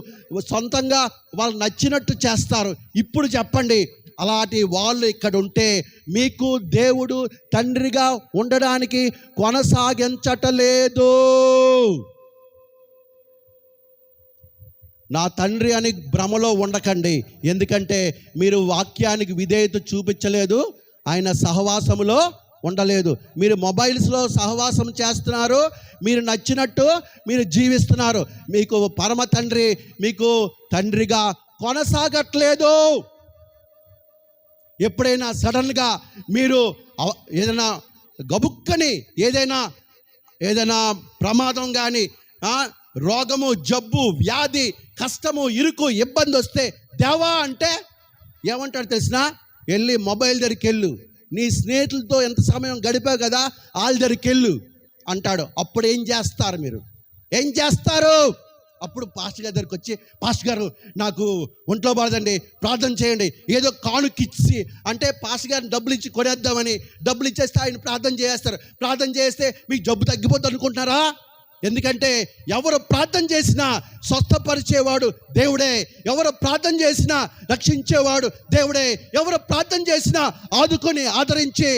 సొంతంగా వాళ్ళు నచ్చినట్టు చేస్తారు. ఇప్పుడు చెప్పండి, అలాంటి వాళ్ళు ఇక్కడ ఉంటే మీకు దేవుడు తండ్రిగా ఉండడానికి కొనసాగించటలేదు. నా తండ్రి అని భ్రమలో ఉండకండి. ఎందుకంటే మీరు వాక్యానికి విధేయత చూపించలేదు, ఆయన సహవాసములో ఉండలేదు. మీరు మొబైల్స్లో సహవాసం చేస్తున్నారు, మీరు నచ్చినట్టు మీరు జీవిస్తున్నారు. మీకు పరమ తండ్రి మీకు తండ్రిగా కొనసాగట్లేదు. ఎప్పుడైనా సడన్గా మీరు ఏదైనా గబుక్కని ఏదైనా ప్రమాదం కానీ రోగము, జబ్బు, వ్యాధి, కష్టము, ఇరుకు, ఇబ్బంది వస్తే దేవా అంటే ఏమంటాడు తెలిసినా? వెళ్ళి మొబైల్ దగ్గరికి వెళ్ళు, నీ స్నేహితులతో ఎంత సమయం గడిపావు కదా వాళ్ళ దగ్గరికి వెళ్ళు అంటాడు. అప్పుడు ఏం చేస్తారు? మీరు ఏం చేస్తారు? అప్పుడు పాస్టర్ గారి దగ్గరికి వచ్చి, పాస్టర్ గారు నాకు ఒంట్లో బాధండి, ప్రార్థన చేయండి, ఏదో కానుకిచ్చి అంటే పాస్టర్ గారిని డబ్బులు ఇచ్చి కొనేద్దామని డబ్బులు ఇచ్చేస్తే ఆయన ప్రార్థన చేస్తారు. ప్రార్థన చేస్తే మీకు జబ్బు తగ్గిపోతుంది అనుకుంటున్నారా? ఎందుకంటే ఎవరు ప్రార్థన చేసినా స్వస్థపరిచేవాడు దేవుడే, ఎవరు ప్రార్థన చేసినా రక్షించేవాడు దేవుడే, ఎవరు ప్రార్థన చేసినా ఆదుకొని ఆదరించి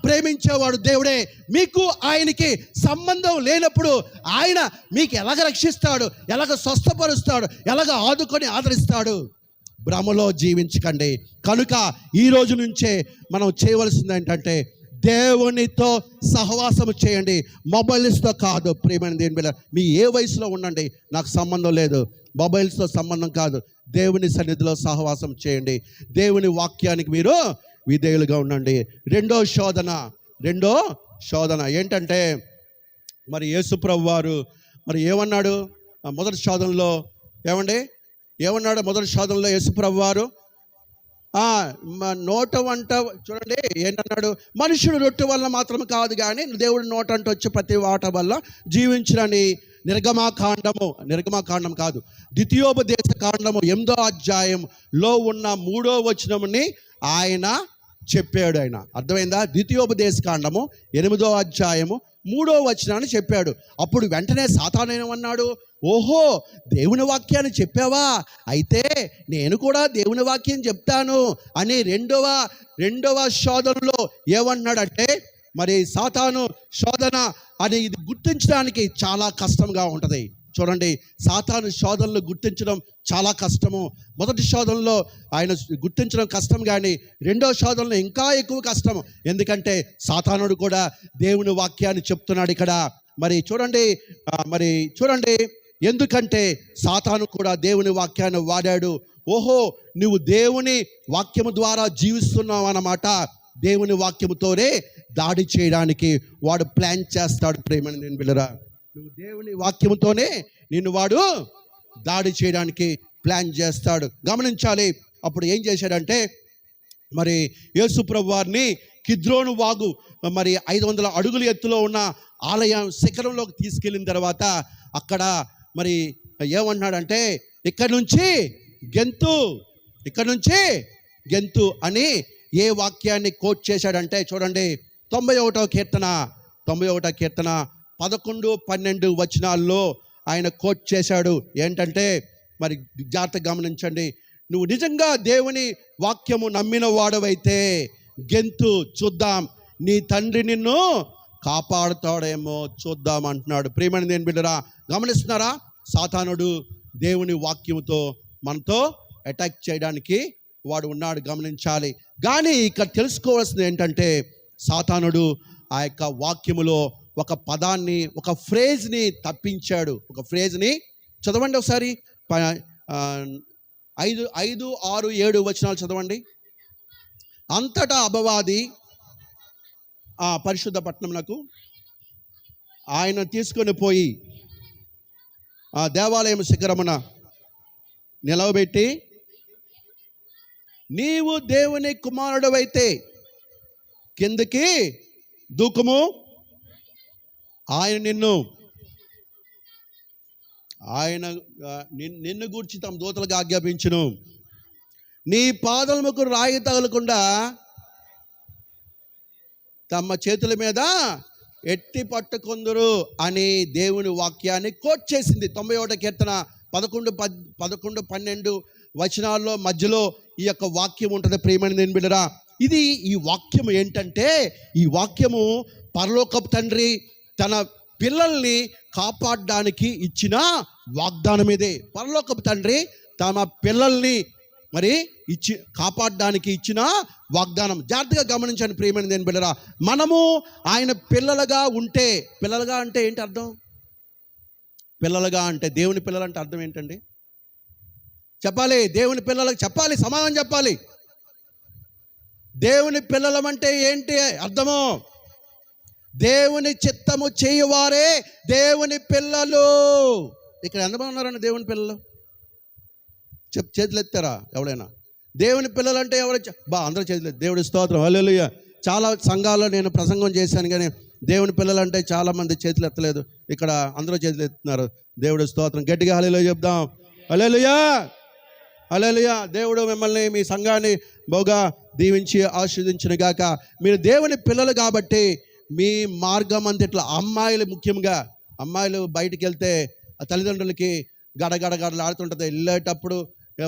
ప్రేమించేవాడు దేవుడే. మీకు ఆయనకి సంబంధం లేనప్పుడు ఆయన మీకు ఎలాగ రక్షిస్తాడు, ఎలాగ స్వస్థపరుస్తాడు, ఎలాగ ఆదుకొని ఆదరిస్తాడు? భ్రమలో జీవించకండి. కనుక ఈ రోజు నుంచే మనం చేయవలసింది ఏంటంటే దేవునితో సహవాసము చేయండి, మొబైల్స్తో కాదు. ప్రియమైన దేవుని బిడ్డ, మీ ఏ వయసులో ఉండండి, నాకు సంబంధం లేదు. మొబైల్స్తో సంబంధం కాదు, దేవుని సన్నిధిలో సహవాసం చేయండి. దేవుని వాక్యానికి మీరు విధేయులుగా ఉండండి. రెండో శోధన ఏంటంటే మరి యేసుప్రభు వారు మరి ఏమన్నాడు? మొదటి శోధనలో ఏమన్నాడు? మొదటి శోధనలో యేసుప్రభు వారు నోట వంట చూడండి ఏంటన్నాడు? మనుషుడు రొట్టె వల్ల మాత్రం కాదు కానీ దేవుడు నోట అంట వచ్చి ప్రతి వాట వల్ల జీవించడని నిర్గమాకాండం కాదు, ద్వితీయోపదేశ కాండము 8వ అధ్యాయంలో ఉన్న 3వ వచనముని ఆయన చెప్పాడు. ఆయన అర్థమైందా? ద్వితీయోపదేశ కాండము 8వ అధ్యాయము 3వ వచనాన్ని చెప్పాడు. అప్పుడు వెంటనే సాతాను ఏమన్నాడు? ఓహో, దేవుని వాక్యాన్ని చెప్పావా, అయితే నేను కూడా దేవుని వాక్యం చెప్తాను అని రెండవ శోధనలో ఏమన్నాడంటే మరి సాతాను శోధన అని ఇది గుర్తించడానికి చాలా కష్టంగా ఉంటుంది. చూడండి, సాతాను శోధనలు గుర్తించడం చాలా కష్టము. మొదటి శోధనలో ఆయన గుర్తించడం కష్టం, కానీ రెండో శోధనలో ఇంకా ఎక్కువ కష్టం. ఎందుకంటే సాతానుడు కూడా దేవుని వాక్యాన్ని చెప్తున్నాడు ఇక్కడ. మరి చూడండి ఎందుకంటే సాతాను కూడా దేవుని వాక్యాన్ని వాడాడు. ఓహో, నువ్వు దేవుని వాక్యము ద్వారా జీవిస్తున్నావు అన్నమాట. దేవుని వాక్యముతోనే దాడి చేయడానికి వాడు ప్లాన్ చేస్తాడు. ప్రేమని నేను బిడ్డరా, నువ్వు దేవుని వాక్యముతోనే నిన్ను వాడు దాడి చేయడానికి ప్లాన్ చేస్తాడు. గమనించాలి. అప్పుడు ఏం చేశాడంటే, మరి యేసు ప్రభు వారిని కిద్రోను వాగు మరి 500 అడుగుల ఎత్తులో ఉన్న ఆలయం శిఖరంలోకి తీసుకెళ్ళిన తర్వాత అక్కడ మరి ఏమన్నాడంటే, ఇక్కడి నుంచి గెంతు అని ఏ వాక్యాన్ని కోట్ చేశాడంటే చూడండి, 91వ కీర్తన 11, 12 వచనాల్లో ఆయన కోట్ చేశాడు. ఏంటంటే, మరి జాగ్రత్తగా గమనించండి. నువ్వు నిజంగా దేవుని వాక్యము నమ్మిన వాడవైతే గెంతు, చూద్దాం నీ తండ్రి నిన్ను కాపాడుతాడేమో చూద్దాం అంటున్నాడు. ప్రియమైన దేవుని బిడ్డరా, గమనిస్తున్నారా? సాతానుడు దేవుని వాక్యముతో మనతో అటాక్ చేయడానికి వాడు ఉన్నాడు, గమనించాలి. కానీ ఇక్కడ తెలుసుకోవాల్సింది ఏంటంటే, సాతానుడు ఆ యొక్క వాక్యములో ఒక పదాన్ని, ఒక ఫ్రేజ్ని తప్పించాడు. ఒక ఫ్రేజ్ని చదవండి ఒకసారి, 5, 6, 7 వచనాలు చదవండి. అంతటా అపవాది ఆ పరిశుద్ధ పట్టణమునకు ఆయన తీసుకొని పోయి ఆ దేవాలయం శిఖరమున నిలవబెట్టి, నీవు దేవుని కుమారుడవైతే కిందకి దూకుము, నిన్ను గూర్చి తమ దూతలకు ఆజ్ఞాపించును, నీ పాదములకు రాయి తగలకుండా తమ చేతుల మీద ఎత్తి పట్టుకొందురు అని దేవుని వాక్యాన్ని కోట్ చేసింది. 91వ కీర్తన 11, 12 వచనాల్లో మధ్యలో ఈ యొక్క వాక్యం ఉంటుంది. ప్రియమైన దేవుని బిడ్డరా, ఈ వాక్యం ఏంటంటే, ఈ వాక్యము పరలోకపు తండ్రి తన పిల్లల్ని కాపాడడానికి ఇచ్చిన వాగ్దానం ఇదే. పరలోకపు తండ్రి తమ పిల్లల్ని మరి కాపాడడానికి ఇచ్చిన వాగ్దానం. జాగ్రత్తగా గమనించండి ప్రియమైన దేవుని బిడ్డరా, మనము ఆయన పిల్లలుగా ఉంటే, పిల్లలుగా అంటే ఏంటి అర్థం? పిల్లలుగా అంటే, దేవుని పిల్లలంటే అర్థం ఏంటండి? చెప్పాలి, దేవుని పిల్లలకు చెప్పాలి, సమాధానం చెప్పాలి. దేవుని పిల్లలమంటే ఏంటి అర్థము? దేవుని చిత్తము చేయువారే దేవుని పిల్లలు. ఇక్కడ ఎంతమంది ఉన్నారండి దేవుని పిల్లలు? చేతులు ఎత్తారా ఎవడైనా? దేవుని పిల్లలు అంటే ఎవరు? అందరూ చేతులు ఎత్తారు. దేవుడి స్తోత్రం, హల్లెలూయా. చాలా సంఘాల్లో నేను ప్రసంగం చేశాను, కానీ దేవుని పిల్లలు అంటే చాలామంది చేతులు ఎత్తలేదు. ఇక్కడ అందరూ చేతులు ఎత్తున్నారు. దేవుడి స్తోత్రం, గట్టిగా హల్లెలూయా చెప్దాం. హల్లెలూయా, హల్లెలూయా. దేవుడు మిమ్మల్ని, మీ సంఘాన్ని బహుగా దీవించి ఆశీర్వదించును గాక. మీరు దేవుని పిల్లలు కాబట్టి మీ మార్గం అంతట్లో అమ్మాయిలు, ముఖ్యంగా అమ్మాయిలు బయటికి వెళ్తే ఆ తల్లిదండ్రులకి గడగడగడలాడుతుంటుంది. వెళ్ళేటప్పుడు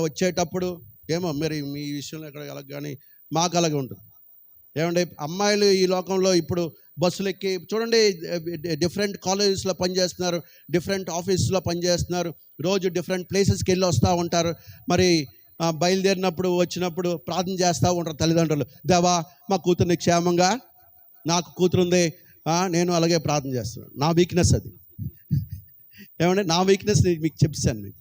వచ్చేటప్పుడు ఏమో మరి మీ విషయంలో ఎక్కడ అలాగ, కానీ మాకు అలాగే ఉంటుంది. ఏమంటే అమ్మాయిలు ఈ లోకంలో ఇప్పుడు బస్సులు ఎక్కి చూడండి, డిఫరెంట్ కాలేజెస్లో పనిచేస్తున్నారు, డిఫరెంట్ ఆఫీసులో పనిచేస్తున్నారు, రోజు డిఫరెంట్ ప్లేసెస్కి వెళ్ళి వస్తూ ఉంటారు. మరి బయలుదేరినప్పుడు వచ్చినప్పుడు ప్రార్థన చేస్తూ ఉంటారు తల్లిదండ్రులు, దేవా మా కూతుర్ని క్షేమంగా, నాకు కూతురుంది, నేను అలాగే ప్రార్థన చేస్తున్నాను. నా వీక్నెస్ అది. ఏమంటే నా వీక్నెస్ మీకు చెప్పాను మీకు.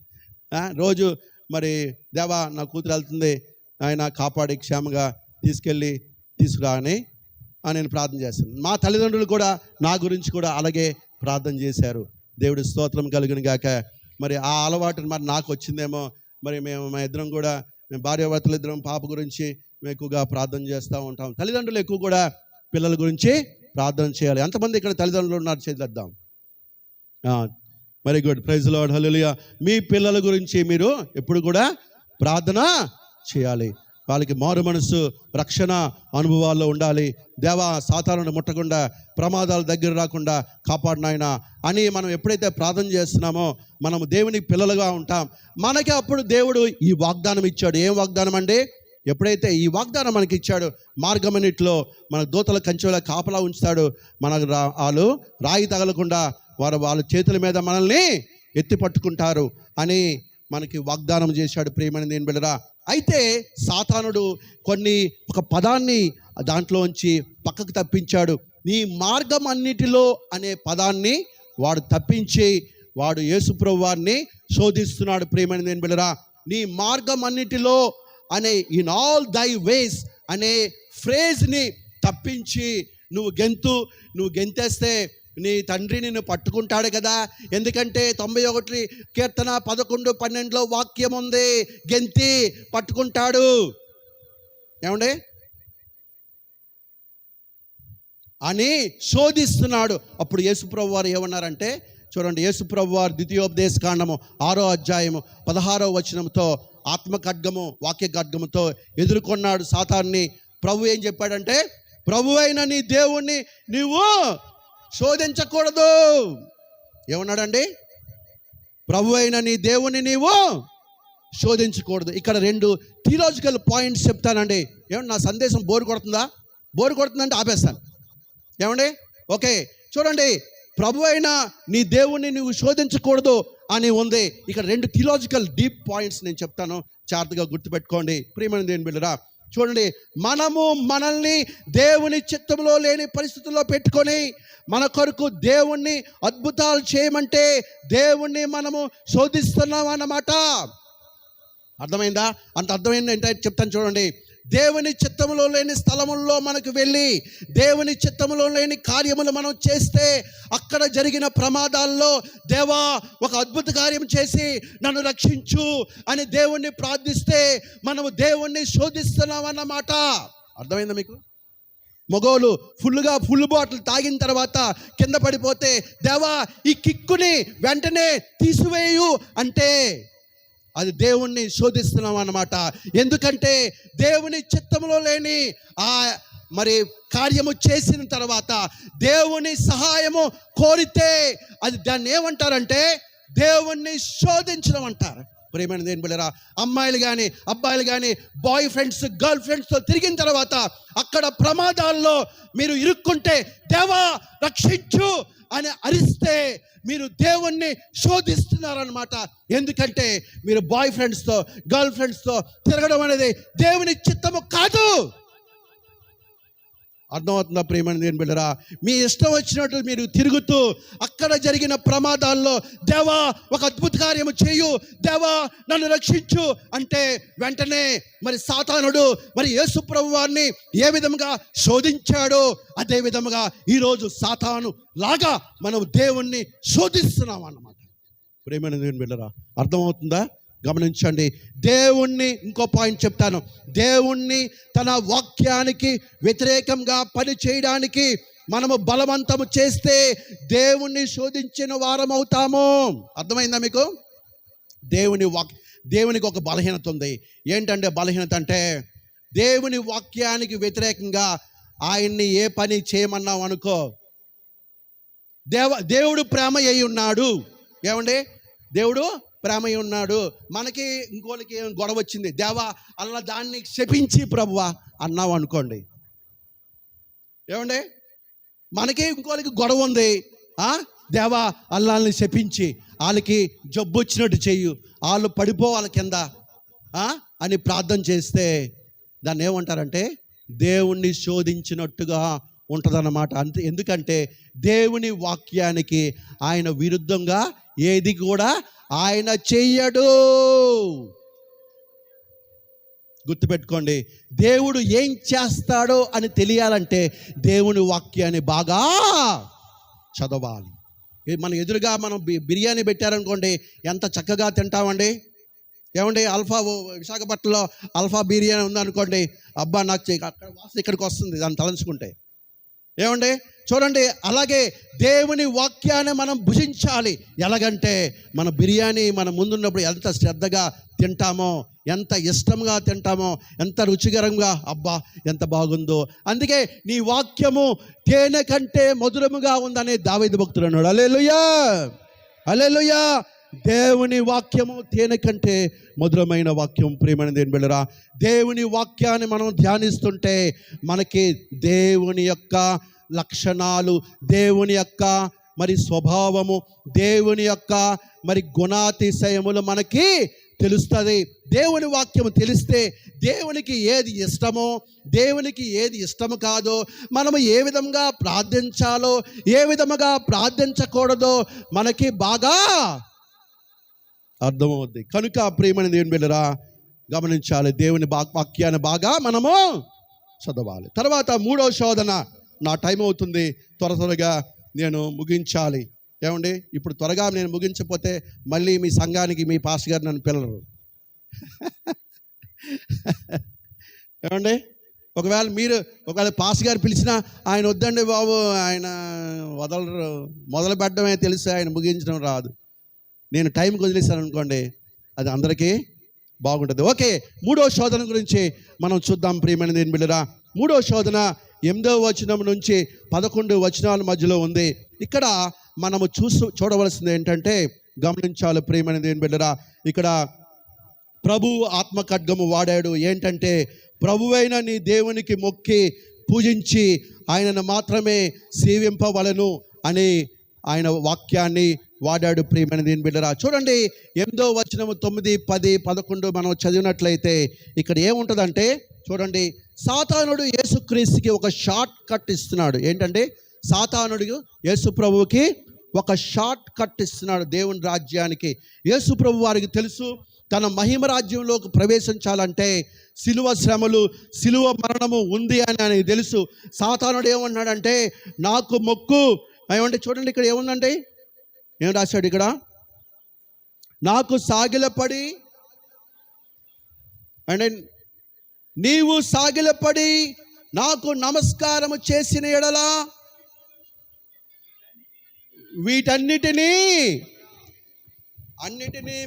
రోజు మరి దేవా నా కూతురు వెళ్తుంది, ఆయన కాపాడి క్షేమంగా తీసుకురా అని నేను ప్రార్థన చేస్తాను. మా తల్లిదండ్రులు కూడా నా గురించి కూడా అలాగే ప్రార్థన చేశారు. దేవుడి స్తోత్రం కలుగును గాక. మరి ఆ అలవాటు మరి నాకు వచ్చిందేమో. మరి మా ఇద్దరం కూడా, మేము భార్యాభర్తలు ఇద్దరం పాప గురించి మేము ఎక్కువగా ప్రార్థన చేస్తూ ఉంటాం. తల్లిదండ్రులు ఎక్కువ కూడా పిల్లల గురించి ప్రార్థన చేయాలి. ఎంతమంది ఇక్కడ తల్లిదండ్రులు ఉన్నారు? చేద్దాం. వెరీ గుడ్, ప్రైజ్ లార్డ్, హల్లెలూయా. మీ పిల్లల గురించి మీరు ఎప్పుడు కూడా ప్రార్థన చేయాలి. వాళ్ళకి మారు మనసు, రక్షణ అనుభవాల్లో ఉండాలి. దేవా సాతానుని ముట్టకుండా, ప్రమాదాల దగ్గర రాకుండా కాపాడినాయన అని మనం ఎప్పుడైతే ప్రార్థన చేస్తున్నామో మనము దేవుని పిల్లలుగా ఉంటాం. మనకి అప్పుడు దేవుడు ఈ వాగ్దానం ఇచ్చాడు. ఏం వాగ్దానం అండి? ఎప్పుడైతే ఈ వాగ్దానం మనకి ఇచ్చాడు, మార్గమన్నిటిలో మన దూతల కంచెల కాపలా ఉంచుతాడు, మనకు వాళ్ళు రాయి తగలకుండా వాళ్ళ చేతుల మీద మనల్ని ఎత్తి పట్టుకుంటారు అని మనకి వాగ్దానం చేశాడు. ప్రియమైన దేవుని బిడ్డరా, అయితే సాతానుడు ఒక పదాన్ని దాంట్లోంచి పక్కకు తప్పించాడు. నీ మార్గం అన్నిటిలో అనే పదాన్ని వాడు తప్పించి వాడు యేసుప్రభు వారిని శోధిస్తున్నాడు. ప్రియమైన దేవుని బిడ్డలారా, నీ మార్గం అన్నిటిలో అనే ఇన్ ఆల్ దై వేస్ అనే ఫ్రేజ్ని తప్పించి నువ్వు గెంతేస్తే నీ తండ్రి నిన్ను పట్టుకుంటాడు కదా. ఎందుకంటే 91 కీర్తన 11-12 వాక్యం ఉంది, గెంతి పట్టుకుంటాడు. ఏమండి అని శోధిస్తున్నాడు. అప్పుడు యేసుప్రభు వారు ఏమన్నారంటే, చూడండి, యేసుప్రభు వారు ద్వితీయోపదేశ కాండము 6వ అధ్యాయము 16వ వచనంతో ఆత్మ ఖడ్గము వాక్య ఖడ్గముతో ఎదుర్కొన్నాడు సాతాన్ని. ప్రభు ఏం చెప్పాడంటే, ప్రభు అయిన నీ దేవుణ్ణి నీవు శోధించకూడదు. ఏమన్నాడండి? ప్రభు అయిన నీ దేవుణ్ణి నీవు శోధించకూడదు. ఇక్కడ 2 థియలాజికల్ పాయింట్స్ చెప్తానండి. ఏమన్నా నా సందేశం బోరు కొడుతుందంటే ఆపేస్తాను. ఏమండి? ఓకే, చూడండి, ప్రభు అయిన నీ దేవుణ్ణి నువ్వు శోధించకూడదు అని ఉంది. ఇక్కడ 2 థియలాజికల్ డీప్ పాయింట్స్ నేను చెప్తాను, జాగ్రత్తగా గుర్తుపెట్టుకోండి. ప్రియమైన దేవుని బిడ్డలారా, చూడండి, మనల్ని దేవుని చిత్తంలో లేని పరిస్థితుల్లో పెట్టుకొని మన కొరకు దేవుణ్ణి అద్భుతాలు చేయమంటే దేవుణ్ణి మనము శోధిస్తున్నాం అన్నమాట. అర్థమైందా? అంత అర్థమైంది ఏంటంటే చెప్తాను చూడండి. దేవుని చిత్తములో లేని స్థలముల్లో మనకు వెళ్ళి దేవుని చిత్తములో లేని కార్యములు మనం చేస్తే అక్కడ జరిగిన ప్రమాదాల్లో దేవా ఒక అద్భుత కార్యం చేసి నన్ను రక్షించు అని దేవుణ్ణి ప్రార్థిస్తే మనము దేవుణ్ణి శోధిస్తున్నాం అన్నమాట. అర్థమైందా మీకు? మగోళ్ళు ఫుల్ బాటిల్ తాగిన తర్వాత కింద పడిపోతే దేవా ఈ కిక్కుని వెంటనే తీసివేయు అంటే అది దేవుణ్ణి శోధిస్తున్నాం అన్నమాట. ఎందుకంటే దేవుని చిత్తంలో లేని మరి కార్యము చేసిన తర్వాత దేవుని సహాయము కోరితే అది దాన్ని ఏమంటారంటే దేవుణ్ణి శోధించడం అంటారు. ప్రియమైన దేవుని బిడ్డలారా, అమ్మాయిలు కానీ అబ్బాయిలు కానీ బాయ్ ఫ్రెండ్స్ గర్ల్ ఫ్రెండ్స్తో తిరిగిన తర్వాత అక్కడ ప్రమాదాల్లో మీరు ఇరుక్కుంటే దేవా రక్షించు అని అరిస్తే మీరు దేవుణ్ణి శోధిస్తున్నారన్నమాట. ఎందుకంటే మీరు బాయ్ ఫ్రెండ్స్తో గర్ల్ ఫ్రెండ్స్తో తిరగడం అనేది దేవుని చిత్తము కాదు. అర్థమవుతుందా ప్రియమైన దేవుని బిడ్డలారా? మీ ఇష్టం వచ్చినట్టు మీరు తిరుగుతూ అక్కడ జరిగిన ప్రమాదాల్లో దేవా ఒక అద్భుత కార్యము చేయు, దేవా నన్ను రక్షించు అంటే వెంటనే మరి సాతానుడు మరి యేసు ప్రభు వారిని ఏ విధంగా శోధించాడో అదే విధముగా ఈరోజు సాతాను లాగా మనం దేవుణ్ణి శోధిస్తున్నాం అన్నమాట. ప్రియమైన దేవుని బిడ్డలారా, అర్థమవుతుందా? గమనించండి. దేవుణ్ణి, ఇంకో పాయింట్ చెప్తాను, దేవుణ్ణి తన వాక్యానికి వ్యతిరేకంగా పని చేయడానికి మనము బలవంతము చేస్తే దేవుణ్ణి శోధించిన వారం అవుతాము. అర్థమైందా మీకు? దేవునికి ఒక బలహీనత ఉంది. ఏంటంటే బలహీనత అంటే దేవుని వాక్యానికి వ్యతిరేకంగా ఆయన్ని ఏ పని చేయమన్నావు అనుకో, దేవుడు ప్రేమ అయి ఉన్నాడు. ఏమండి? దేవుడు ప్రేమ అయి ఉన్నాడు. మనకి ఇంకోళ్ళకి ఏం గొడవ వచ్చింది, దేవా అలా దాన్ని శపించి ప్రభువా అన్నావు అనుకోండి. ఏమండి? మనకి ఇంకోళ్ళకి గొడవ ఉంది, దేవా అల్లాల్ని శపించి వాళ్ళకి జబ్బు వచ్చినట్టు చెయ్యు, వాళ్ళు పడిపోవాలి కింద అని ప్రార్థన చేస్తే దాన్ని ఏమంటారంటే దేవుణ్ణి శోధించినట్టుగా ఉంటుందన్నమాట. అంతే. ఎందుకంటే దేవుని వాక్యానికి ఆయన విరుద్ధంగా ఏది కూడా ఆయన చెయ్యడు. గుర్తుపెట్టుకోండి, దేవుడు ఏం చేస్తాడో అని తెలియాలంటే దేవుని వాక్యాన్ని బాగా చదవాలి. మన ఎదురుగా మనం బిర్యానీ పెట్టారనుకోండి, ఎంత చక్కగా తింటామండి. ఏమండి? విశాఖపట్నంలో అల్ఫా బిర్యానీ ఉందనుకోండి, అబ్బా నాకు అక్కడ వాసన ఇక్కడికి వస్తుంది దాన్ని తలంచుకుంటే. ఏమండి? చూడండి, అలాగే దేవుని వాక్యాన్ని మనం భుజించాలి. ఎలాగంటే మన బిర్యానీ మన ముందున్నప్పుడు ఎంత శ్రద్ధగా తింటామో, ఎంత ఇష్టంగా తింటామో, ఎంత రుచికరంగా, అబ్బా ఎంత బాగుందో. అందుకే నీ వాక్యము తేనె కంటే మధురముగా ఉందనే దావీదు భక్తుడు అన్నాడు. హల్లెలూయా, హల్లెలూయా. దేవుని వాక్యము తేనె కంటే మధురమైన వాక్యం. ప్రియమైన దేవుని బిడ్డలారా, దేవుని వాక్యాన్ని మనం ధ్యానిస్తుంటే మనకి దేవుని యొక్క లక్షణాలు, దేవుని యొక్క మరి స్వభావము, దేవుని యొక్క మరి గుణాతిశయములు మనకి తెలుస్తుంది. దేవుని వాక్యం తెలిస్తే దేవునికి ఏది ఇష్టమో, దేవునికి ఏది ఇష్టము కాదో, మనము ఏ విధంగా ప్రార్థించాలో, ఏ విధముగా ప్రార్థించకూడదో మనకి బాగా అర్థమవుద్ది. కనుక ప్రియమైన దేవుని బిడ్డలారా, గమనించాలి, దేవుని వాక్యాన్ని బాగా మనము చదవాలి. తర్వాత మూడవ శోధన. నా టైం అవుతుంది, త్వరగా నేను ముగించాలి. ఏమండి, ఇప్పుడు త్వరగా నేను ముగించకపోతే మళ్ళీ మీ సంఘానికి మీ పాస్టర్ గారు నన్ను పిల్లరు. ఏమండి, ఒకవేళ పాస్టర్ గారు పిలిచినా ఆయన వద్దండి బాబు, ఆయన వదలరు, మొదలు పెట్టడమే తెలుసు, ఆయన ముగించడం రాదు. నేను టైంకి వదిలేశాను అనుకోండి, అది అందరికీ బాగుంటుంది. ఓకే, మూడో శోధన గురించి మనం చూద్దాం ప్రియమైన దేవుని బిడ్డలారా. మూడో శోధన 8వ వచనం నుంచి 11 వచనాల మధ్యలో ఉంది. ఇక్కడ మనము చూడవలసింది ఏంటంటే, గమనించాలి ప్రియమైన దేవుని బిడ్డలారా, ఇక్కడ ప్రభువు ఆత్మ ఖడ్గము వాడాడు. ఏంటంటే, ప్రభువైన నీ దేవునికి మొక్కి పూజించి ఆయనను మాత్రమే సేవింపవలను అని ఆయన వాక్యాన్ని వాడాడు ప్రియమైన దేవుని బిడ్డలారా. చూడండి, 8వ వచనము 9, 10, 11 మనం చదివినట్లయితే ఇక్కడ ఏముంటుందంటే, చూడండి, సాతానుడు యేసుక్రీస్తుకి ఒక షార్ట్ కట్ ఇస్తున్నాడు. ఏంటంటే, సాతానుడు యేసు ప్రభువుకి ఒక షార్ట్ కట్ ఇస్తున్నాడు దేవుని రాజ్యానికి. యేసు ప్రభు వారికి తెలుసు, తన మహిమ రాజ్యంలోకి ప్రవేశించాలంటే సిలువ శ్రమలు, సిలువ మరణము ఉంది అని ఆయనకు తెలుసు. సాతానుడు ఏమన్నాడంటే, నాకు మొక్కు. ఏమంటే చూడండి, ఇక్కడ ఏముందంటే, ఏం రాశాడు ఇక్కడ, నాకు సాగిలపడి అంటే నీవు సాగిలపడి నాకు నమస్కారము చేసిన ఎడల వీటన్నిటినీ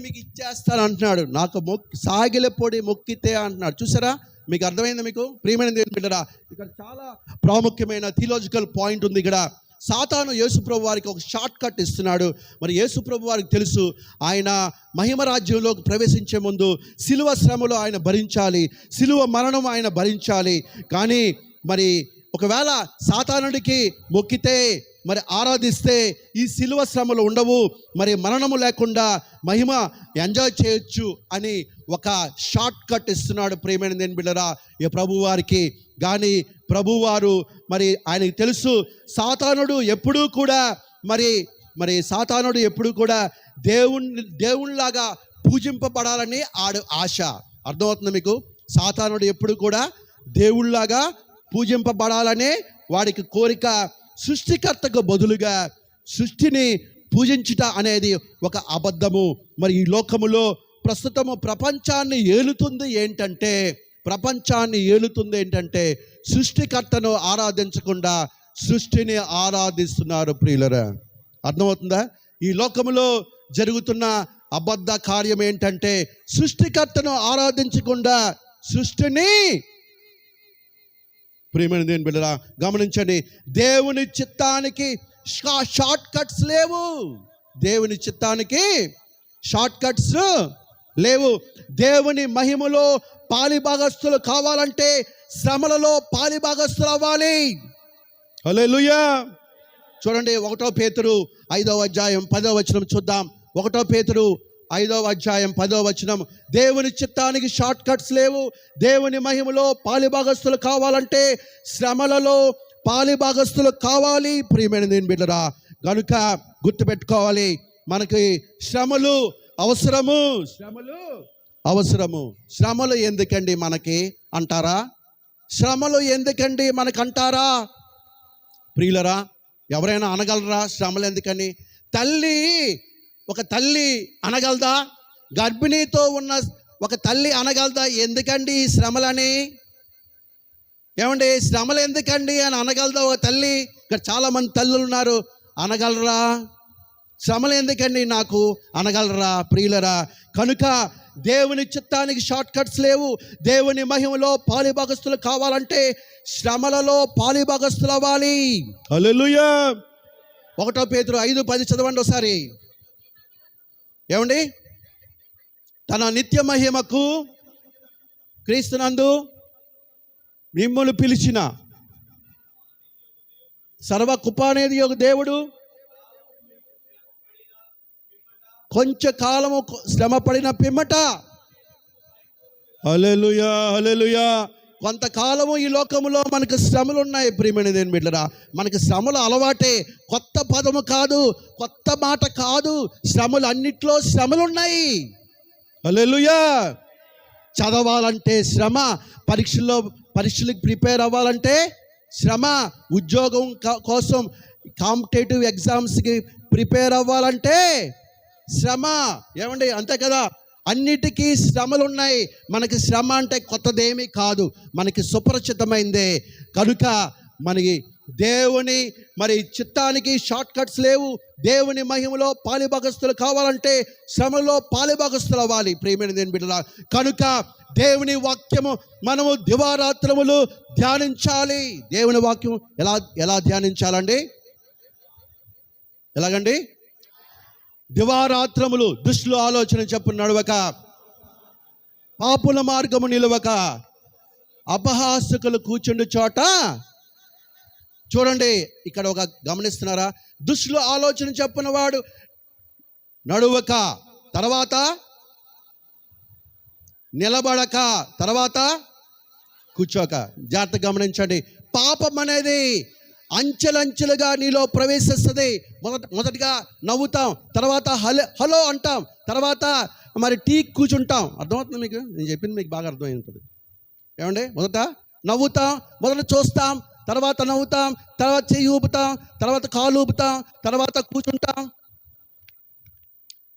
మీకు ఇచ్చేస్తాను అంటున్నాడు. నాకు సాగిలపొడి మొక్కితే అంటున్నాడు. చూసారా, మీకు అర్థమైందా? మీకు ప్రియమైన దేవుని బిడ్డలారా, ఇక్కడ చాలా ప్రాముఖ్యమైన థియలాజికల్ పాయింట్ ఉంది. ఇక్కడ సాతాను యేసుప్రభు వారికి ఒక షార్ట్ కట్ ఇస్తున్నాడు. మరి యేసుప్రభు వారికి తెలుసు, ఆయన మహిమ రాజ్యంలోకి ప్రవేశించే ముందు సిలువ శ్రమలు ఆయన భరించాలి, సిలువ మరణం ఆయన భరించాలి. కానీ మరి ఒకవేళ సాతానుడికి మొక్కితే, మరి ఆరాధిస్తే ఈ సిలువ శ్రమలు ఉండవు, మరి మరణము లేకుండా మహిమ ఎంజాయ్ చేయొచ్చు అని ఒక షార్ట్ కట్ ఇస్తున్నాడు ప్రియమైన దేవుని బిడ్డలారా ఈ ప్రభువారికి. కానీ ప్రభువారు మరి ఆయనకి తెలుసు, సాతానుడు ఎప్పుడూ కూడా సాతానుడు ఎప్పుడూ కూడా దేవునిలాగా పూజింపబడాలని ఆశ. అర్థమవుతుంది మీకు? సాతానుడు ఎప్పుడు కూడా దేవుళ్ళలాగా పూజింపబడాలనే వాడికి కోరిక. సృష్టికర్తకు బదులుగా సృష్టిని పూజించుట అనేది ఒక అబద్ధము. మరి ఈ లోకములో ప్రస్తుతము ప్రపంచాన్ని ఏలుతుంది ఏంటంటే సృష్టికర్తను ఆరాధించకుండా సృష్టిని ఆరాధిస్తున్నారు ప్రియులరా. అర్థమవుతుందా? ఈ లోకములో జరుగుతున్న అబద్ధ కార్యం ఏంటంటే సృష్టికర్తను ఆరాధించకుండా సృష్టిని. ప్రియమైన దేవుని బిడ్డలారా, గమనించండి, దేవుని చిత్తానికి షార్ట్ కట్స్ లేవు. దేవుని చిత్తానికి షార్ట్ కట్స్ లేవు. దేవుని మహిమలో పాలిభాగస్తులు కావాలంటే శ్రమలలో పాలిభాగస్తులు అవ్వాలి. హల్లెలూయా. చూడండి, 1 పేతురు 5వ అధ్యాయం 10వ వచనం చూద్దాం. 1 పేతురు 5వ అధ్యాయం 10వ వచనం, దేవుని చిత్తానికి షార్ట్ కట్స్ లేవు. దేవుని మహిమలో పాలిభాగస్తులు కావాలంటే శ్రమలలో పాలిభాగస్తులు కావాలి. ప్రియమైన దేవుని బిడ్డలారా, గనుక గుర్తుపెట్టుకోవాలి, మనకి శ్రమలు అవసరము. శ్రమలు ఎందుకండి మనకి అంటారా? శ్రమలు ఎందుకండి మనకంటారా? ప్రియులరా, ఎవరైనా అనగలరా శ్రమలు ఎందుకని? ఒక తల్లి అనగలదా? గర్భిణీతో ఉన్న ఒక తల్లి అనగలదా ఎందుకండి ఈ శ్రమలని? ఏమండి, శ్రమలు ఎందుకండి అని అనగలదా ఒక తల్లి? ఇక్కడ చాలామంది తల్లులు ఉన్నారు, అనగలరా? శ్రమలు ఎందుకండి నాకు అనగలరా? ప్రియులరా, కనుక దేవుని చిత్తానికి షార్ట్ కట్స్ లేవు. దేవుని మహిమలో పాలిభాగస్తులు కావాలంటే శ్రమలలో పాలిభాగస్తులు అవ్వాలి. హల్లెలూయా. 1 పేతురు 5:10 చదవండి ఒకసారి. ఏమండి, తన నిత్య మహిమకు క్రీస్తునందు మిమ్మును పిలిచిన సర్వ కృపానిధి యొక్క దేవుడు కొంచెం కాలము శ్రమ పడిన పిమ్మట, హల్లెలూయా హల్లెలూయా, కొంతకాలము ఈ లోకములో మనకు శ్రమలు ఉన్నాయి ప్రియమైన దేవుని బిడ్డలారా. మనకి శ్రమలు అలవాటే, కొత్త పదము కాదు, కొత్త మాట కాదు. శ్రమలు అన్నిట్లో శ్రమలు ఉన్నాయి. హల్లెలూయా. చదవాలంటే శ్రమ, పరీక్షలకు ప్రిపేర్ అవ్వాలంటే శ్రమ, ఉద్యోగం కోసం కాంపిటేటివ్ ఎగ్జామ్స్కి ప్రిపేర్ అవ్వాలంటే శ్రమ. ఏమండి, అంతే కదా. అన్నిటికీ శ్రమలు ఉన్నాయి. మనకి శ్రమ అంటే కొత్తదేమీ కాదు, మనకి సుపరిచితమైందే. కనుక మనకి దేవుని చిత్తానికి షార్ట్ కట్స్ లేవు. దేవుని మహిమలో పాలిభాగస్తులు కావాలంటే శ్రమలో పాలిభాగస్తులు అవ్వాలి ప్రియమైన దేవుని బిడ్డలారా. కనుక దేవుని వాక్యము మనము దివారాత్రములు ధ్యానించాలి. దేవుని వాక్యం ఎలా ధ్యానించాలండి? ఎలాగండి? దివారాత్రములు దుష్టుల ఆలోచన చెప్పున నడవక, పాపుల మార్గము నిలవక, అపహాసకులు కూర్చుండు చోట. చూడండి, ఇక్కడ ఒక గమనిస్తున్నారా? దుష్టుల ఆలోచన చెప్పున వాడు నడువక, తర్వాత నిలబడక, తర్వాత కూర్చోక. జాగ్రత్తగా గమనించండి. పాపం అనేది అంచెలంచెలుగా నీలో ప్రవేశిస్తుంది. మొదటిగా నవ్వుతాం, తర్వాత హలో అంటాం, తర్వాత టీ కూర్చుంటాం. అర్థమవుతుంది మీకు? నేను చెప్పింది మీకు బాగా అర్థమై ఉంటుంది. ఏమండి? మొదట నవ్వుతాం, మొదట చూస్తాం, తర్వాత నవ్వుతాం, తర్వాత చెయ్యి ఊపుతాం, తర్వాత కాలు ఊపుతాం, తర్వాత కూర్చుంటాం.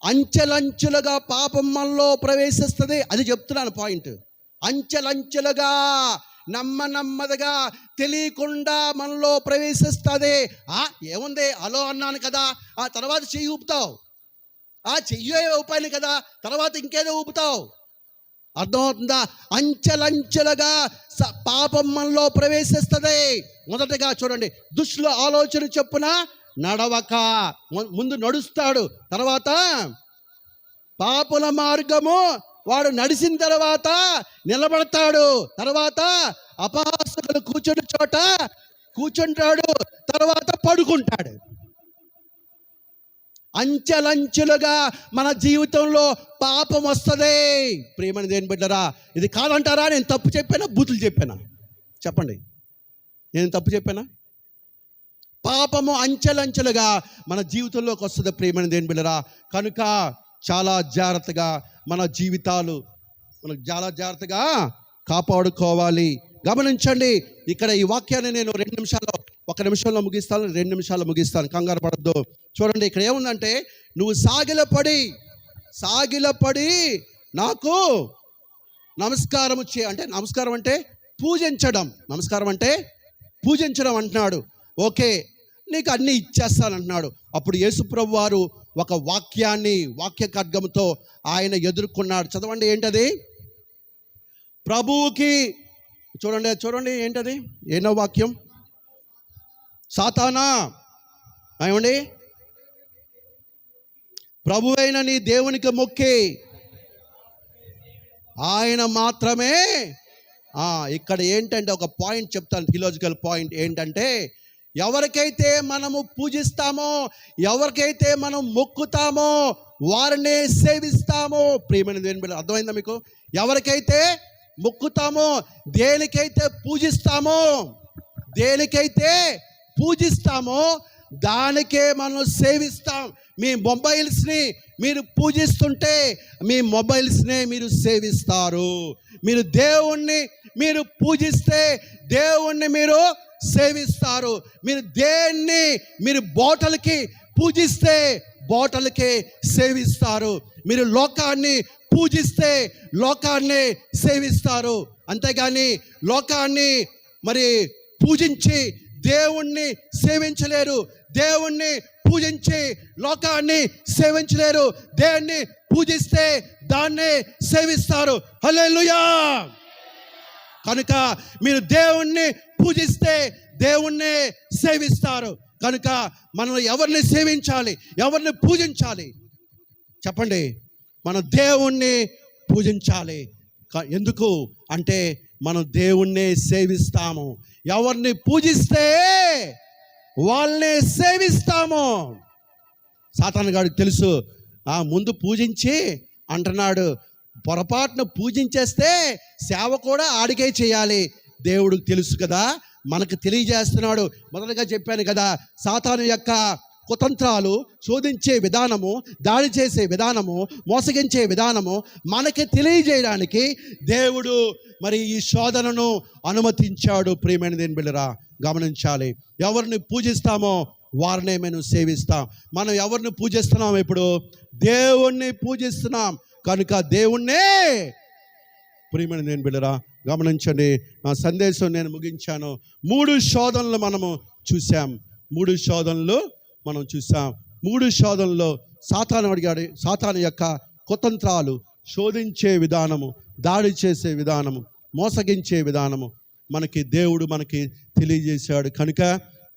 అంచెలంచెలుగా పాపం మనలో ప్రవేశిస్తుంది. అది చెప్తున్నాను పాయింట్. అంచెలంచెలుగా, నెమ్మదిగా, తెలియకుండా మనలో ప్రవేశిస్తుంది. ఏముంది, హలో అన్నాను కదా, ఆ తర్వాత చెయ్యి ఊపుతావు, చెయ్యే ఊపాను కదా, తర్వాత ఇంకేదో ఊపుతావు. అర్థమవుతుందా? అంచెలంచెలుగా పాపం మనలో ప్రవేశిస్తుంది. మొదటగా చూడండి, దుష్టుల ఆలోచన చొప్పున నడవక, ముందు నడుస్తాడు, తర్వాత పాపుల మార్గము వాడు నడిచిన తర్వాత నిలబడతాడు, తర్వాత అపహాసకులు కూర్చుని చోట కూర్చుంటాడు, తర్వాత పడుకుంటాడు. అంచెలంచెలుగా మన జీవితంలో పాపం వస్తుంది ప్రియమైన దేవుని బిడ్డలారా. ఇది కాదంటారా? నేను తప్పు చెప్పానా, బూతులు చెప్పానా? చెప్పండి, నేను తప్పు చెప్పానా? పాపము అంచెలంచెలుగా మన జీవితంలోకి వస్తుంది ప్రియమైన దేవుని బిడ్డలారా. కనుక చాలా జాగ్రత్తగా మన జీవితాలు చాలా జాగ్రత్తగా కాపాడుకోవాలి. గమనించండి, ఇక్కడ ఈ వాక్యాన్ని నేను 2 నిమిషాల్లో, 1 నిమిషంలో ముగిస్తాను, 2 నిమిషాల్లో ముగిస్తాను, కంగారు పడద్దు. చూడండి, ఇక్కడ ఏముందంటే, నువ్వు సాగిలపడి నాకు నమస్కారం అంటే, నమస్కారం అంటే పూజించడం, నమస్కారం అంటే పూజించడం అంటున్నాడు. ఓకే, నీకు అన్నీ ఇచ్చేస్తాను అంటున్నాడు. అప్పుడు యేసుప్రభు వారు ఒక వాక్య ఖడ్గంతో ఆయన ఎదుర్కొన్నాడు. చదవండి, ఏంటది? ప్రభువుకి చూడండి ఏంటది? ఏనో వాక్యం? సాతానా, ఏమండి, ప్రభువైన నీ దేవునికి మొక్కి ఆయన మాత్రమే. ఇక్కడ ఏంటంటే ఒక పాయింట్ చెప్తాను, థియలాజికల్ పాయింట్ ఏంటంటే, ఎవరికైతే మనము పూజిస్తామో, ఎవరికైతే మనం మొక్కుతామో వారినే సేవిస్తామో. ప్రియమైన దేవుని బిడ్డ, అర్థమైందా మీకు? ఎవరికైతే మొక్కుతామో, దేనికైతే పూజిస్తామో దానికే మనం సేవిస్తాం. మీ మొబైల్స్ని మీరు పూజిస్తుంటే మీ మొబైల్స్నే మీరు సేవిస్తారు. మీరు దేవుణ్ణి మీరు పూజిస్తే దేవుణ్ణి మీరు సేవిస్తారు. మీరు దేన్ని మీరు బాటల్కి పూజిస్తే బాటల్కే సేవిస్తారు. మీరు లోకాన్ని పూజిస్తే లోకాన్ని సేవిస్తారు. అంతేగాని లోకాన్ని పూజించి దేవుణ్ణి సేవించలేరు. దేవుణ్ణి పూజించి లోకాన్ని సేవించలేరు. దేన్ని పూజిస్తే దాన్ని సేవిస్తారు. హల్లెలూయా. కనుక మీరు దేవుణ్ణి పూజిస్తే దేవుణ్ణి సేవిస్తారు. కనుక మనం ఎవరిని సేవించాలి, ఎవరిని పూజించాలి చెప్పండి? మనం దేవుణ్ణి పూజించాలి. ఎందుకు అంటే మనం దేవుణ్ణి సేవిస్తాము. ఎవరిని పూజిస్తే వాళ్ళని సేవిస్తాము. సాతాను గాడికి తెలుసు, ముందు పూజించి అంటున్నాడు. పొరపాటున పూజించేస్తే సేవ కూడా ఆడికే చేయాలి. దేవుడికి తెలుసు కదా, మనకు తెలియజేస్తున్నాడు. మొదటగా చెప్పాను కదా, సాతాను యొక్క కుతంత్రాలు, శోధించే విధానము, దాడి చేసే విధానము, మోసగించే విధానము మనకి తెలియజేయడానికి దేవుడు మరి ఈ శోధనను అనుమతించాడు. ప్రియమైన దేవుని బిడ్డలారా, గమనించాలి. ఎవరిని పూజిస్తామో వారినే మనం సేవిస్తాం. మనం ఎవరిని పూజిస్తున్నాం? ఇప్పుడు దేవుణ్ణి పూజిస్తున్నాం కనుక దేవుణ్ణే. ప్రియమైన దేవుని బిడ్డలారా, గమనించండి. నా సందేశం నేను ముగించాను. 3 శోధనలు మనము చూసాం. 3 శోధనలు మనం చూసాం. 3 శోధనలో సాతాను యొక్క కుతంత్రాలు, శోధించే విధానము, దాడి చేసే విధానము, మోసగించే విధానము దేవుడు మనకి తెలియజేశాడు. కనుక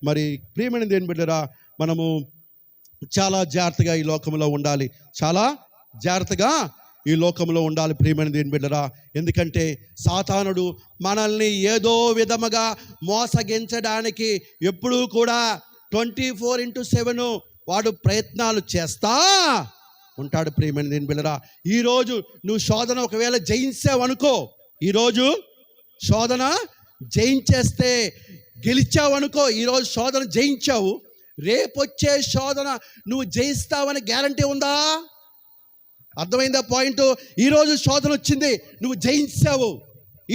మరి ప్రియమైన దేవుని బిడ్డలారా, మనము చాలా జాగ్రత్తగా ఈ లోకంలో ఉండాలి. చాలా జాగ్రత్తగా ఈ లోకంలో ఉండాలి ప్రియమైన దేవుని బిడ్డలారా. ఎందుకంటే సాతానుడు మనల్ని ఏదో విధముగా మోసగించడానికి ఎప్పుడూ కూడా 24/7 వాడు ప్రయత్నాలు చేస్తా ఉంటాడు. ప్రియమైన దేవుని బిడ్డలారా, ఈరోజు నువ్వు శోధన ఒకవేళ జయించావనుకో, ఈరోజు శోధన జయించేస్తే గెలిచావనుకో, ఈరోజు శోధన జయించావు, రేపొచ్చే శోధన నువ్వు జయిస్తావని గ్యారంటీ ఉందా? అర్థమైందా పాయింట్? ఈరోజు శోధన వచ్చింది, నువ్వు జయించావు.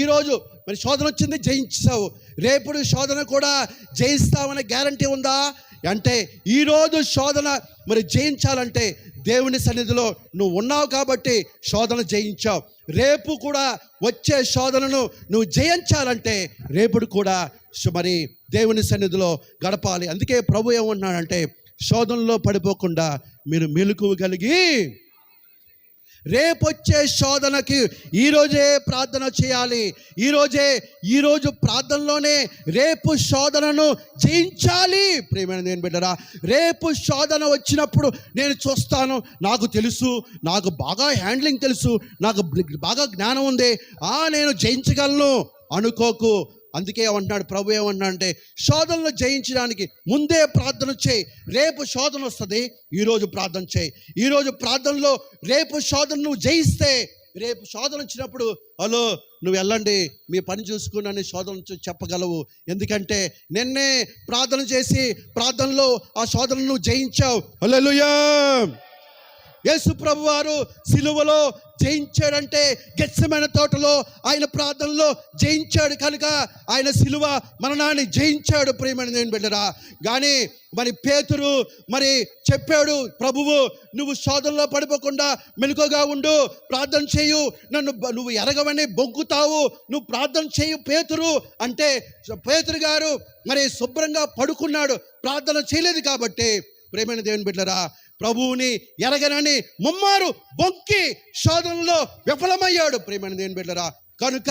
ఈరోజు మరి శోధన వచ్చింది, జయించావు. రేపుడు శోధన కూడా జయిస్తావనే గ్యారంటీ ఉందా అంటే, ఈరోజు శోధన మరి జయించాలంటే దేవుని సన్నిధిలో నువ్వు ఉన్నావు కాబట్టి శోధన జయించావు. రేపు కూడా వచ్చే శోధనను నువ్వు జయించాలంటే రేపుడు కూడా మరి దేవుని సన్నిధిలో గడపాలి. అందుకే ప్రభు ఏమన్నాడంటే, శోధనలో పడిపోకుండా మీరు మెలకువ కలిగి రేపొచ్చే శోధనకి ఈరోజే ప్రార్థన చేయాలి. ఈరోజు ప్రార్థనలోనే రేపు శోధనను జయించాలి. ప్రియమైన దేవుని బిడ్డలారా, రేపు శోధన వచ్చినప్పుడు నేను చూస్తాను, నాకు తెలుసు, నాకు బాగా హ్యాండ్లింగ్ తెలుసు, నాకు బాగా జ్ఞానం ఉంది, నేను జయించగలను అనుకోకు. అందుకే ఏమంటున్నాడు ప్రభు, ఏమంటున్నాడు అంటే, శోధనలు జయించడానికి ముందే ప్రార్థన చేయి. రేపు శోధన వస్తుంది, ఈరోజు ప్రార్థన చేయి. ఈరోజు ప్రార్థనలో రేపు శోధన నువ్వు జయిస్తే, రేపు శోధన వచ్చినప్పుడు హలో నువ్వు వెళ్ళండి మీ పని చూసుకుని శోధన చెప్పగలవు. ఎందుకంటే నిన్నే ప్రార్థన చేసి ప్రార్థనలో ఆ శోధన నువ్వు జయించావు. హల్లెలూయా. యేసు ప్రభు వారు సిలువలో జయించాడంటే, గెత్సెమనే తోటలో ఆయన ప్రార్థనలో జయించాడు కనుక ఆయన సిలువ మరణాన్ని జయించాడు. ప్రియమైన దేవుని బిడ్డలారా, కానీ మరి పేతురు మరి చెప్పాడు, ప్రభువు నువ్వు శోధనలో పడిపోకుండా మెలకువగా ఉండు, ప్రార్థన చేయు, నువ్వు ఎరగవని బొగ్గుతావు, నువ్వు ప్రార్థన చేయు పేతురు అంటే, పేతురు గారు మరి శుభ్రంగా పడుకున్నాడు, ప్రార్థన చేయలేదు కాబట్టి ప్రియమైన దేవుని బిడ్డలారా, ప్రభువుని ఎరగనని ముమ్మారు బొంకి శోధనలో విఫలమయ్యాడు. ప్రియమైన దేవుని బిడ్డలారా, కనుక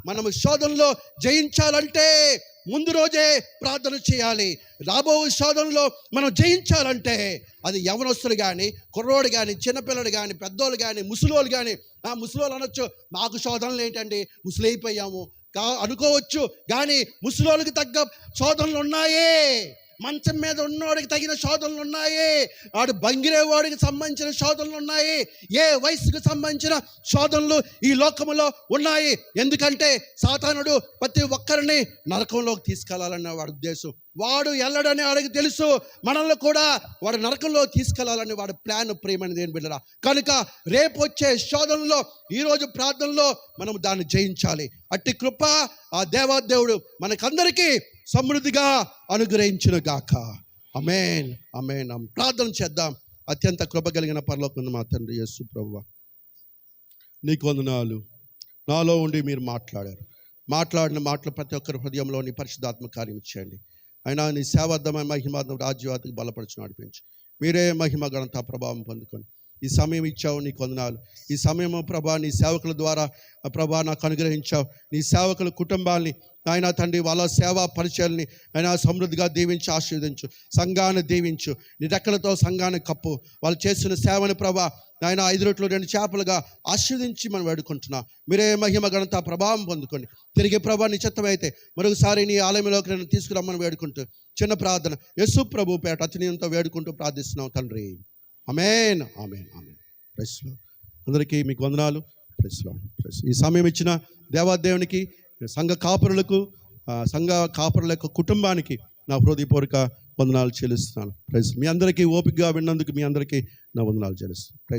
మనము శోధనలో జయించాలంటే ముందు రోజే ప్రార్థన చేయాలి. రాబో శోధనలో మనం జయించాలంటే అది యవనస్తులు కానీ, కుర్రోడు కానీ, చిన్నపిల్లడు కానీ, పెద్దోళ్ళు కానీ, ముసలోళ్ళు కానీ. ముసలోళ్ళు అనొచ్చు, మాకు శోధనలు ఏంటండి, ముసలైపోయాము అనుకోవచ్చు, కానీ ముసలోళ్ళకి తగ్గ శోధనలు ఉన్నాయే. మంచం మీద ఉన్నవాడికి తగిన శోధనలు ఉన్నాయి, వాడు బంగిరేవాడికి సంబంధించిన శోధనలు ఉన్నాయి, ఏ వయసుకు సంబంధించిన శోధనలు ఈ లోకములో ఉన్నాయి. ఎందుకంటే సాతానుడు ప్రతి ఒక్కరిని నరకంలోకి తీసుకెళ్లాలన్న వాడి ఉద్దేశం. వాడు వెళ్ళడని వాడికి తెలుసు, మనల్ని కూడా వాడు నరకంలో తీసుకెళ్లాలని వాడి ప్లాన్. ప్రియమైన దేవుని బిడ్డలారా, కనుక రేపు వచ్చే శోధనలో ఈరోజు ప్రార్థనలో మనం దాన్ని జయించాలి. అట్టి కృప ఆ దేవాదేవుడు మనకందరికీ సమృద్ధిగా అనుగ్రహించును గాక. ఆమేన్, ఆమేన్. ప్రార్థన చేద్దాం. అత్యంత కృప కలిగిన పరలోకమున్న మా తండ్రి యేసు ప్రభువా, నీకు వందనాలు. నాలో ఉండి మీరు మాట్లాడిన మాటలు ప్రతి ఒక్కరి హృదయంలో నీ పరిశుద్ధాత్మ కార్యం చేయండి. అయినా నీ సేవార్థమైన మహిమార్థం రాజ్యవాదికి బలపరచు నడిపించి మీరే మహిమ ఘనత ప్రభావం పొందుకొని ఈ సమయం ఇచ్చావు, నీకు వందనాలు. ఈ సమయం ప్రభా నీ సేవకుల ద్వారా ప్రభా నాకు అనుగ్రహించావు. నీ సేవకుల కుటుంబాల్ని ఆయన తండ్రి వాళ్ళ సేవా పరిచయాల్ని ఆయన సమృద్ధిగా దీవించి ఆశీర్వదించు. సంఘాన్ని దీవించు, నీ రెక్కలతో సంఘాన్ని కప్పు. వాళ్ళు చేస్తున్న సేవని ప్రభా ఆయన 5 రొట్టెలు 2 చేపలుగా ఆశీర్వదించి మనం వేడుకుంటున్నాం. మీరే మహిమ ఘనత ప్రభావం పొందుకోండి. తిరిగి ప్రభా నీ చిత్తమైతే మరొకసారి నీ ఆలయంలోకి నేను తీసుకురమ్మని వేడుకుంటూ చిన్న ప్రార్థన యేసు ప్రభు పేట అతినియంతో వేడుకుంటూ ప్రార్థిస్తున్నాం తండ్రి. ఆమేన్ ఆమేన్ ఆమేన్. Praise Lord. అందరికీ మీకు వందనాలు. Praise Lord. ఈ సమయం ఇచ్చిన దేవాదేవునికి, సంఘ కాపరులకు, సంఘ కాపరుల యొక్క కుటుంబానికి నా హృదయపూర్వక వందనాలు చెల్లిస్తున్నాను. ప్రైజ్. మీ అందరికీ ఓపికగా విన్నందుకు మీ అందరికీ నా వందనాలు చెల్లిస్తున్నాను. ప్రైజ్.